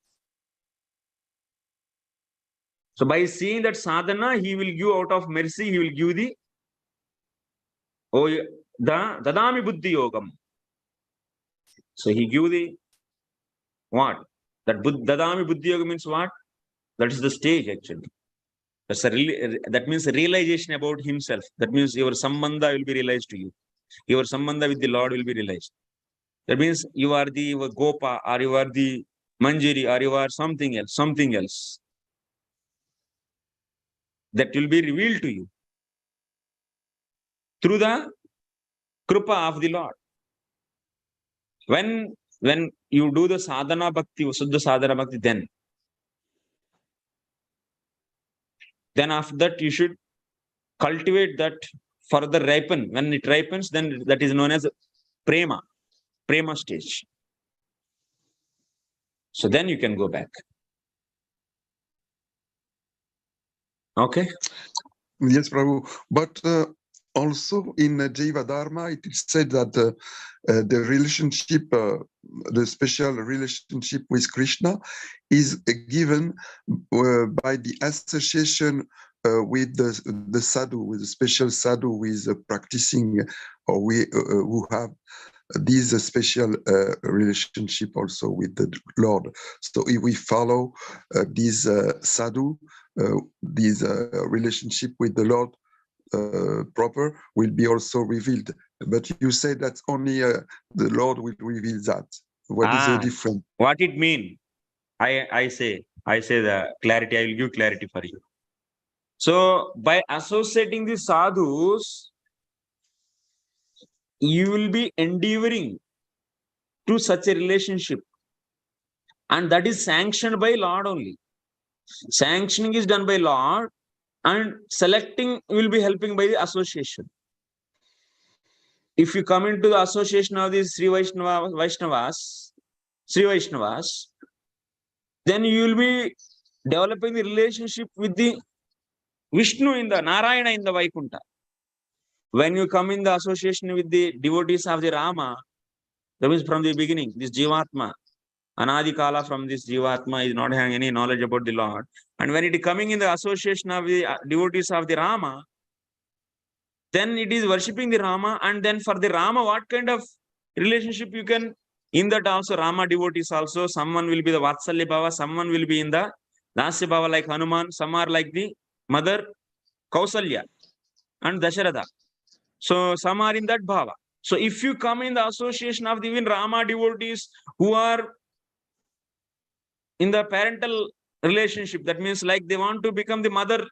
So by seeing that sadhana, he will give out of mercy, he will give the dadami buddhi yogam. So he give the what? That dadami buddhi yoga means what? That is the stage actually. That means realization about himself. That means your sambandha will be realized to you. Your sambandha with the Lord will be realized. That means you are the Gopa, or you are the Manjari, or you are something else. That will be revealed to you through the Krupa of the Lord. When you do the sadhana bhakti, Suddha sadhana bhakti, then after that you should cultivate that further ripen. When it ripens, then that is known as prema stage. So then you can go back. Okay. Yes, Prabhu. But also in Jīvātmā, it is said that the relationship, the special relationship with Krishna is given by the association with the sadhu, with the special sadhu who is practicing, or who have this special relationship also with the Lord. So if we follow this sadhu, this relationship with the Lord proper will be also revealed. But you say that only the Lord will reveal that. What is the difference? What it mean? I say the clarity. I will give clarity for you. So by associating the sadhus, you will be endeavoring to such a relationship, and that is sanctioned by Lord only. Sanctioning is done by Lord, and selecting will be helping by the association. If you come into the association of these Sri Vaishnavas, then you will be developing the relationship with the Vishnu in the Narayana in the Vaikuntha. When you come in the association with the devotees of the Rama, that means from the beginning, this Jīvātmā, Anadi Kala, from this Jīvātmā is not having any knowledge about the Lord. And when it is coming in the association of the devotees of the Rama, then it is worshipping the Rama. And then for the Rama, what kind of relationship you can, in that also Rama devotees also, someone will be the Vatsalya Bhava, someone will be in the Dasya Bhava like Hanuman, some are like the mother Kausalya and Dasharatha. So some are in that Bhava. So if you come in the association of the even Rama devotees who are in the parental relationship, that means like they want to become the mother,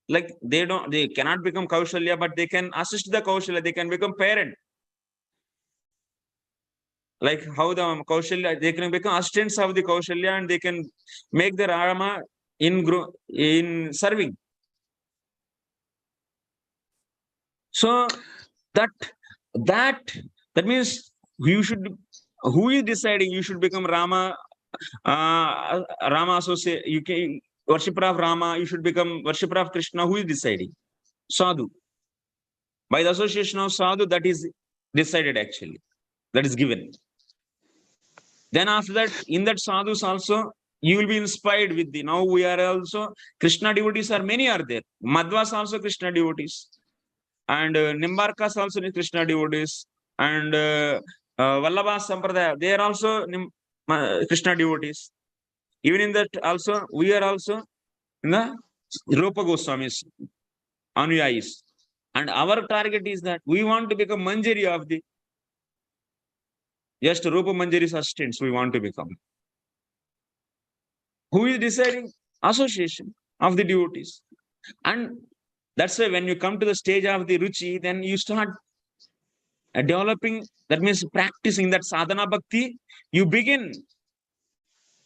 like they cannot become Kausalya, but they can assist the Kausalya, they can become parent. Like how the Kausalya, they can become assistants of the Kausalya, and they can make the Rama in serving. So that means you should, who is deciding you should become Rama associate, you can worshipper of Rama, you should become worshipper of Krishna. Who is deciding? Sadhu. By the association of sadhu, that is decided actually. That is given. Then after that, in that sadhus also, you will be inspired with the, now we are also, Krishna devotees are many are there. Madhvas also Krishna devotees. And Nimbarkas also Krishna devotees. And Vallabha Sampradaya, they are also Krishna devotees. Even in that also, we are also in the Rupa Goswamis, Anuyayis. And our target is that we want to become Manjari of the, just Rupa Manjari's assistants we want to become. Who is deciding? Association of the devotees. And that's why when you come to the stage of the Ruchi, then you start developing, that means practicing that sadhana bhakti, you begin.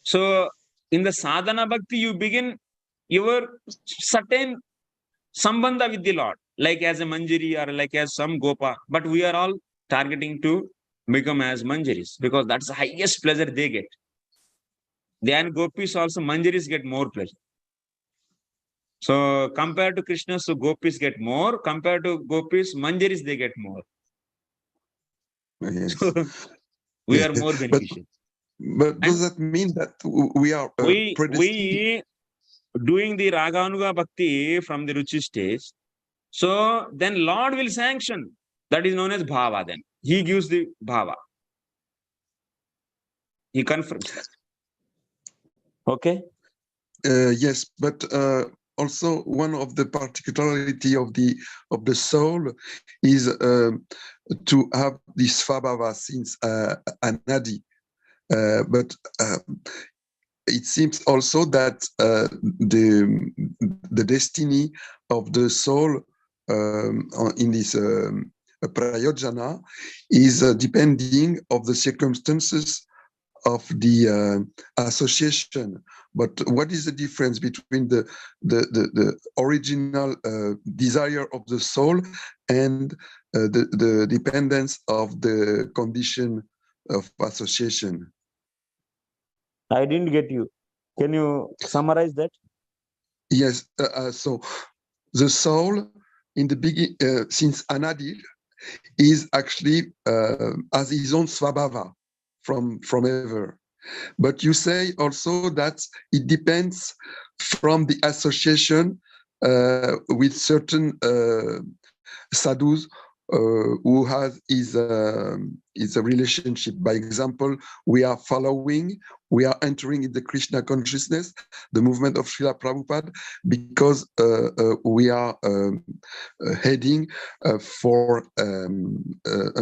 So in the sadhana bhakti, you begin your certain sambandha with the Lord, like as a Manjari or like as some Gopa. But we are all targeting to become as Manjaris, because that's the highest pleasure they get. Then Gopis also, Manjaris get more pleasure. So compared to Krishna, so gopis get more. Compared to gopis, manjaris, they get more. Yes. So we Yes. are more beneficial. But does that mean that we are predestined? We doing the Raganuga Bhakti from the Ruchi stage. So then Lord will sanction. That is known as Bhava then. He gives the Bhava. He confirms that. Okay? Yes, but also one of the particularity of the soul is to have this Svabhava since Anadi. But it seems also that the destiny of the soul in this prayojana is depending of the circumstances of the association. But what is the difference between the original desire of the soul and the dependence of the condition of association? I didn't get you. Can you summarize that? Yes. So the soul in the beginning, since Anadi, is actually has his own Svabhava from ever. But you say also that it depends from the association with certain sadhus who has is a relationship. By example, we are entering in the Krishna consciousness, the movement of Srila Prabhupada, because we are heading for a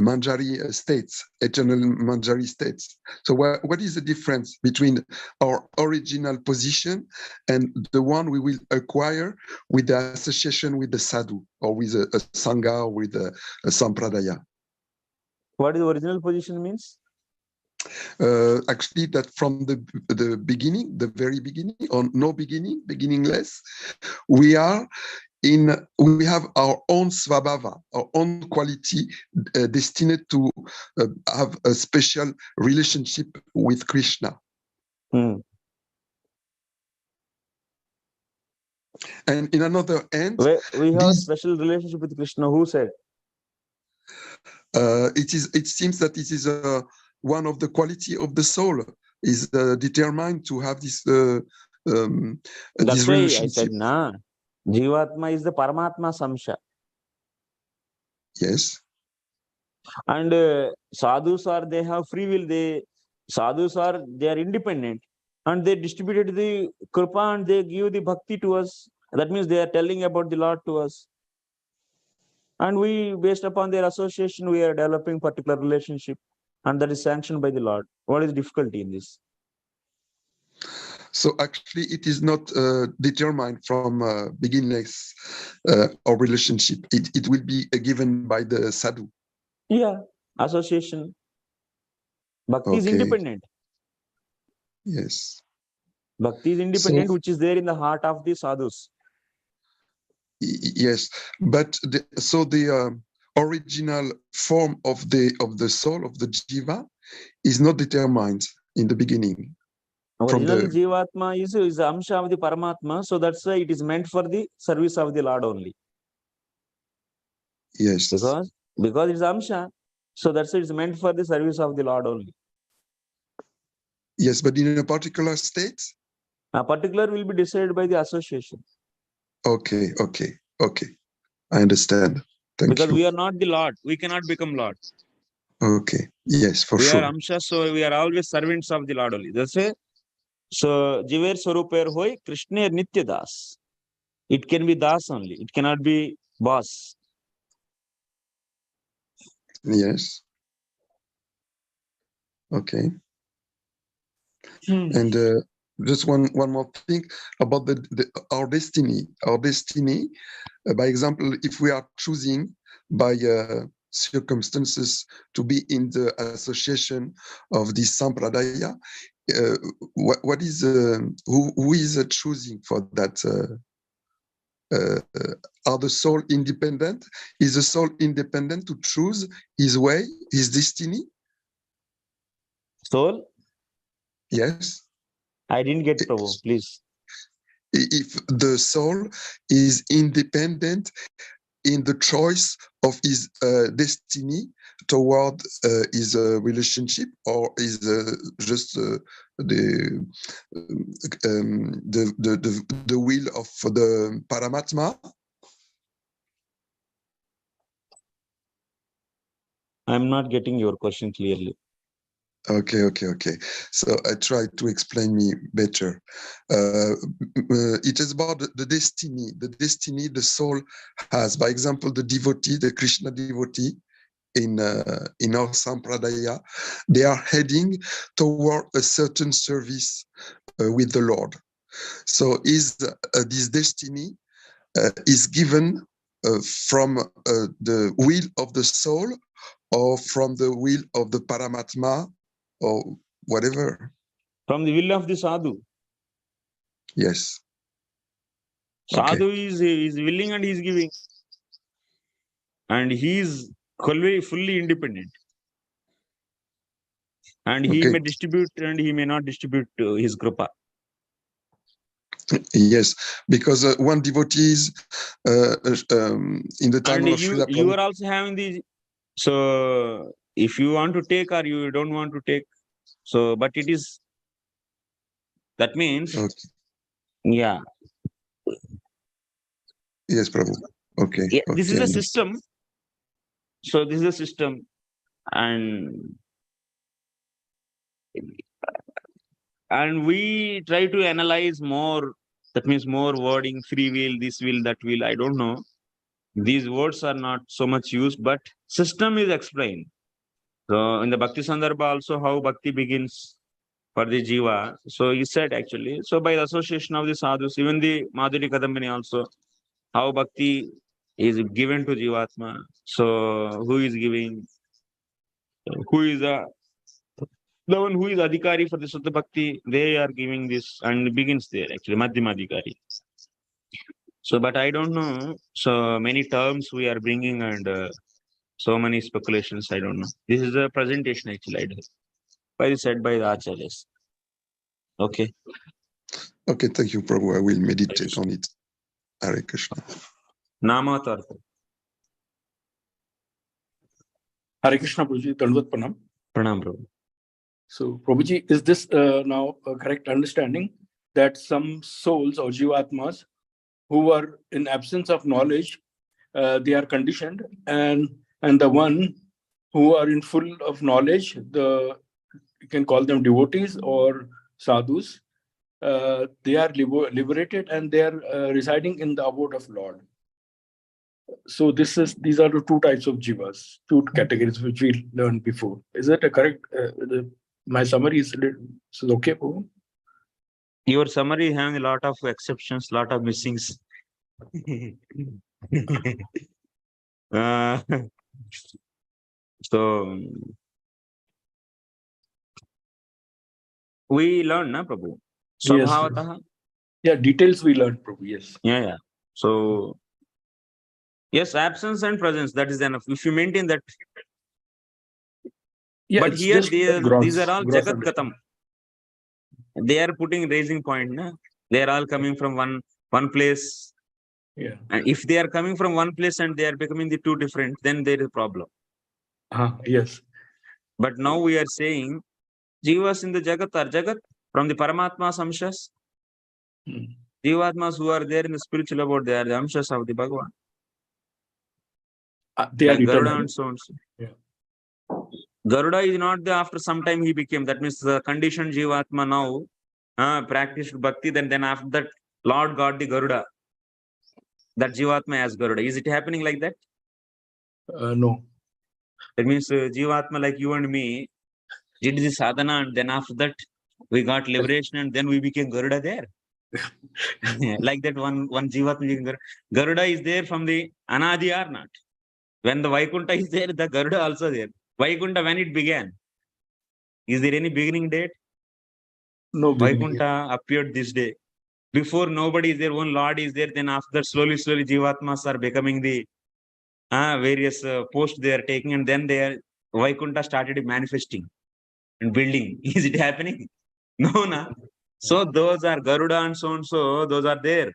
Manjari states, eternal Manjari states. So what is the difference between our original position and the one we will acquire with the association with the sadhu or with a sangha or with a sampradaya? What is the original position means? Actually, that from the beginning, the very beginning, or no beginning, beginningless, we have our own svabhava, our own quality, destined to have a special relationship with Krishna. Hmm. And in another end, We have a special relationship with Krishna. Who said? It seems that it is one of the quality of the soul is determined to have this That's why relationship. I said, nah. Jīvātmā is the Paramatma Samsha. Yes. And sadhus they have free will. They are independent, and they distributed the kripa and they give the bhakti to us. That means they are telling about the Lord to us. And we, based upon their association, we are developing particular relationship, and that is sanctioned by the Lord. What is the difficulty in this? So actually, it is not determined from beginningless or relationship. It will be given by the sadhu. Yeah, association. Bhakti is independent. Yes. Bhakti is independent, which is there in the heart of the sadhus. Yes, but the original form of the soul of the jiva is not determined in the beginning. Original Jīvātmā is Amsha of the Paramatma, so that's why it is meant for the service of the Lord only. Yes. Because it's Amsha, so that's why it's meant for the service of the Lord only. Yes, but in a particular state? A particular will be decided by the association. Okay. I understand. Thank you. Because we are not the Lord. We cannot become Lord. Okay. Yes, for sure. We are Amsha, so we are always servants of the Lord only. That's why. So, Jiver Swaruper Hoy, Krishna Nitya Das. It can be Das only. It cannot be boss. Yes. Okay. And just one more thing about our destiny. Our destiny, by example, if we are choosing by circumstances to be in the association of this sampradaya, what is who is choosing for that? Are the soul independent? Is the soul independent to choose his way, his destiny? Soul? Yes. I didn't get Prabhu, please. if the soul is independent in the choice of his destiny toward his relationship, or is just the will of the Paramatma? I'm not getting your question clearly. Okay. So I try to explain me better. It is about the destiny the soul has. By example, the devotee, the Krishna devotee in our sampradaya, they are heading toward a certain service with the Lord. So is this destiny is given from the will of the soul, or from the will of the Paramatma, or whatever? From the will of the sadhu. Yes. Sadhu is willing and he is giving. And he is fully independent. And he may distribute and he may not distribute his kripa. Yes, because one devotee is in the time and of Srila you are also having the, so if you want to take or you don't want to take, so but it is, that means yeah. Yes, Prabhu. Okay. Yeah, this is a system. So this is a system, and we try to analyze more. That means more wording, free will, this will, that will. I don't know. These words are not so much used, but system is explained. So in the Bhakti Sandarbha also, how Bhakti begins for the Jiva. So he said actually, so by the association of the sadhus, even the Madhuri Kadambini also, how Bhakti is given to Jīvātmā. So who is giving? Who is the one who is Adhikari for the Suddha Bhakti? They are giving this, and begins there actually, Madhyama Adhikari. So, but I don't know. So many terms we are bringing, and so many speculations. I don't know. This is a presentation actually. I do. By said by the acharyas. Okay. Okay, thank you, Prabhu. I will meditate on it. Hare Krishna. Namatartha. Hare Krishna, Prabhuji. Dandavat Pranam. Pranam, Prabhu. So, Prabhuji, is this now a correct understanding that some souls or jivatmas who are in absence of knowledge, they are conditioned, and the one who are in full of knowledge, you can call them devotees or sadhus, they are liberated and they are residing in the abode of Lord. So these are the two types of jivas, two categories which we learned before. Is that a correct? My summary is okay, Prabhu? Your summary having a lot of exceptions, lot of missings. So we learn, na Prabhu? Swabhavataha. Yeah, details we learned, Prabhu. Yes. Yeah. So yes, absence and presence, that is enough. If you maintain that. Yeah, but here these are all Jagat Gatam. They are raising point, na? They are all coming from one place. Yeah. And if they are coming from one place and they are becoming the two different, then there is a problem. Yes. But now we are saying Jivas in the Jagat are Jagat from the Paramatma Amshas. Jīvātmas who are there in the spiritual abode, they are the Amshas of the Bhagavan. They are like Garuda eternal. and so on. Yeah. Garuda is not the, after some time he became, that means the conditioned Jīvātma now practiced bhakti, then after that Lord got the Garuda. That Jīvātma as Garuda. Is it happening like that? No. That means Jīvātma like you and me did the sadhana, and then after that we got liberation, and then we became Garuda there. Like that one Jīvātma. Garuda is there from the Anadi or not. When the Vaikuntha is there, the Garuda also there. Vaikuntha, when it began? Is there any beginning date? No beginning. Vaikuntha appeared this day. Before nobody is there, one Lord is there. Then after slowly Jīvātmas are becoming the various posts they are taking, and then Vaikuntha started manifesting and building. Is it happening? No, na. So those are Garuda and so and so, those are there.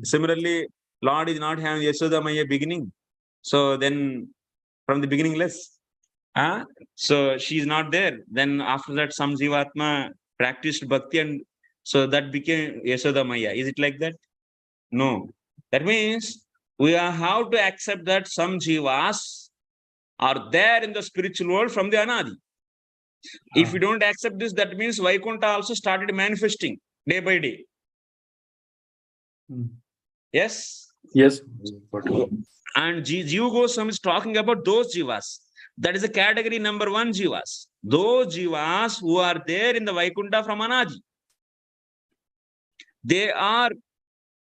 Similarly, Lord is not having Yasodamaya beginning. So then from the beginning less. So she is not there. Then after that, some Jīvātmā practiced bhakti and so that became Yasodamaya. Is it like that? No. That means we have to accept that some jivas are there in the spiritual world from the Anadi. If you don't accept this, that means Vaikuntha also started manifesting day by day. Yes? Yes. And Jiva Goswami is talking about those jivas. That is a category number 1 jivas. Those jivas who are there in the Vaikuntha from Anadi. They are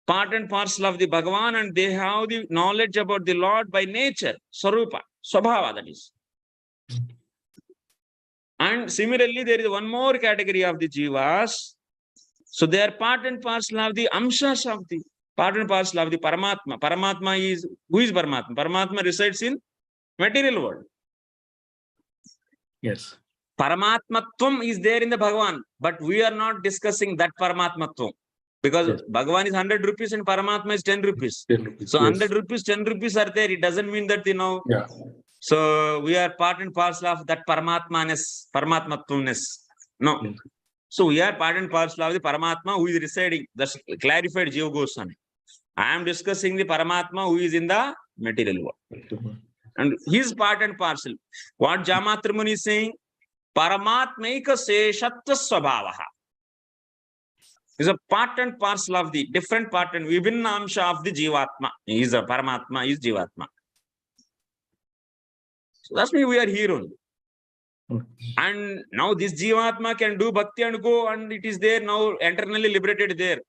part and parcel of the Bhagavan and they have the knowledge about the Lord by nature, Sarupa, Swabhava, that is. And similarly, there is one more category of the jivas. So they are part and parcel of the amshas of the, part and parcel of the Paramatma. Paramatma is, who is Paramatma? Paramatma resides in material world. Yes. Paramatmatvam is there in the Bhagavan, but we are not discussing that Paramatmatvam. Because Yes. Bhagavan is 100 rupees and Paramatma is 10 rupees. 10 rupees, So yes. 100 rupees, 10 rupees are there. It doesn't mean that, Yeah. So we are part and parcel of that Paramatmaness, Paramatmatvaness. No. Yes. So we are part and parcel of the Paramatma who is residing. That's clarified Jiva Goswami. I am discussing the Paramatma who is in the material world. And his part and parcel. What Jīvātmā Muni is saying? Paramatmaika seshatva swabhavaha. Is a part and parcel of the different part and vibhinna amsha of the Jīvātmā. He is a Paramatma, he is Jīvātmā. So that's why we are here only. And now this Jīvātmā can do bhakti and go, and it is there now, eternally liberated there.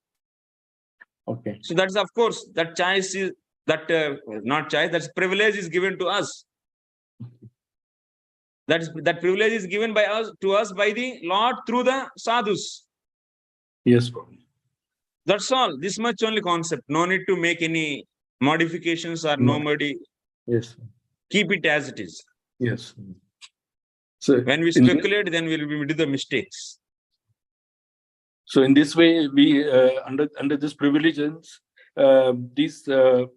Okay. So that's of course that choice is that not choice, that privilege is given to us. That privilege is given by us to us by the Lord through the sadhus. Yes, bro. That's all. This much only concept. No need to make any modifications or nobody. Yes. Keep it as it is. Yes. So when we speculate, then we'll be do the mistakes. So in this way, we under this privileges, these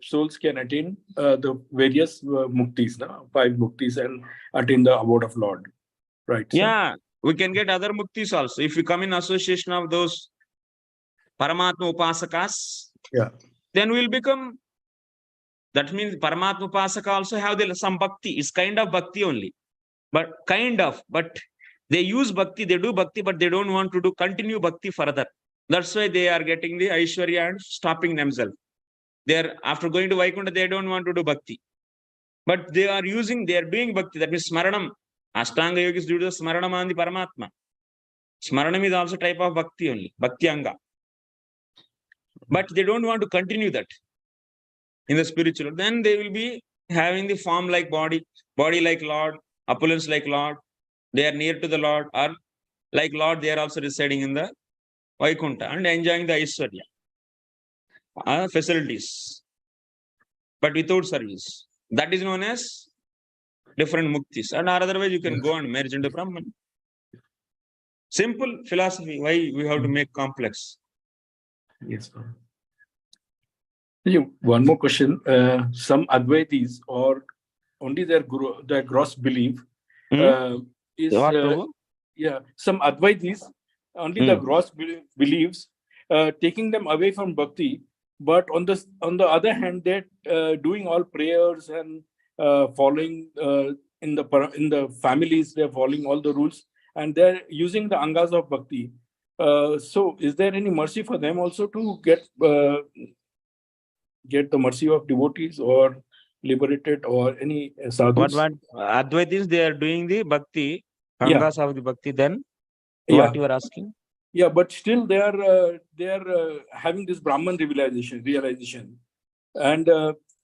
souls can attain the various muktis, 5 muktis, and attain the abode of Lord. Right. Yeah, we can get other muktis also if we come in association of those Paramatma Upasakas. Yeah. Then we'll become. That means Paramatma Upasaka also have some bhakti. It's kind of bhakti only, but they use bhakti, they do bhakti, but they don't want to do continue bhakti further. That's why they are getting the Aishwarya and stopping themselves. They are after going to Vaikuntha, they don't want to do bhakti, but they are doing bhakti. That means Smaranam. Ashtanga yogis do the Smaranam on the Paramatma. Smaranam is also type of bhakti only, bhakti anga. But they don't want to continue that in the spiritual. Then they will be having the form like body like Lord, opulence like Lord. They are near to the Lord, or like Lord, they are also residing in the Vaikuntha and enjoying the Aishwarya facilities, but without service. That is known as different muktis. And otherwise, you can go and merge into Brahman. Simple philosophy. Why we have to make complex? Yes. One more question. Some Advaitis or only their gross belief is some Advaitis only the gross beliefs taking them away from bhakti, but on the other hand they're doing all prayers and following in the families, they're following all the rules and they're using the angas of bhakti. So is there any mercy for them also to get the mercy of devotees or liberated or any sadhus? What Advaitis, they are doing the bhakti, angas of the bhakti, then what you are asking? Yeah, but still they are having this Brahman realization, and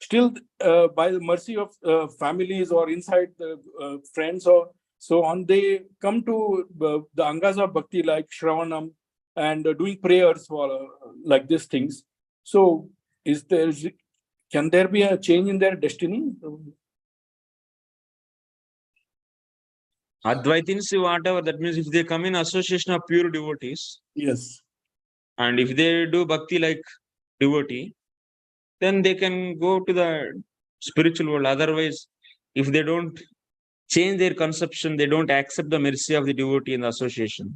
still by the mercy of families or inside the friends or so on, they come to the angas of bhakti like Shravanam and doing prayers for like these things. So can there be a change in their destiny? Advaitins, whatever, that means if they come in association of pure devotees, yes, And if they do bhakti like devotee, then they can go to the spiritual world. Otherwise, if they don't change their conception, they don't accept the mercy of the devotee in the association,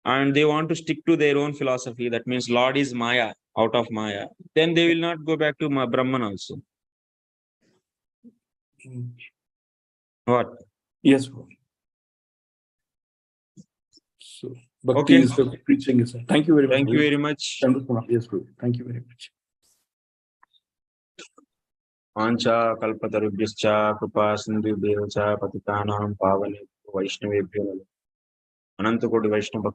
and they want to stick to their own philosophy, that means Lord is Maya, out of Maya, then they will not go back to Brahman also. What? Yes, bro. So, bhakti Okay. is the preaching is. Thank you very much. Thank you very much. Yes, bro. Thank you very much. Vancha kalpatarubhyascha kripa sindhubhyo cha patitanam pavanebhyo vaishnavebhyo ananta koti vaishnava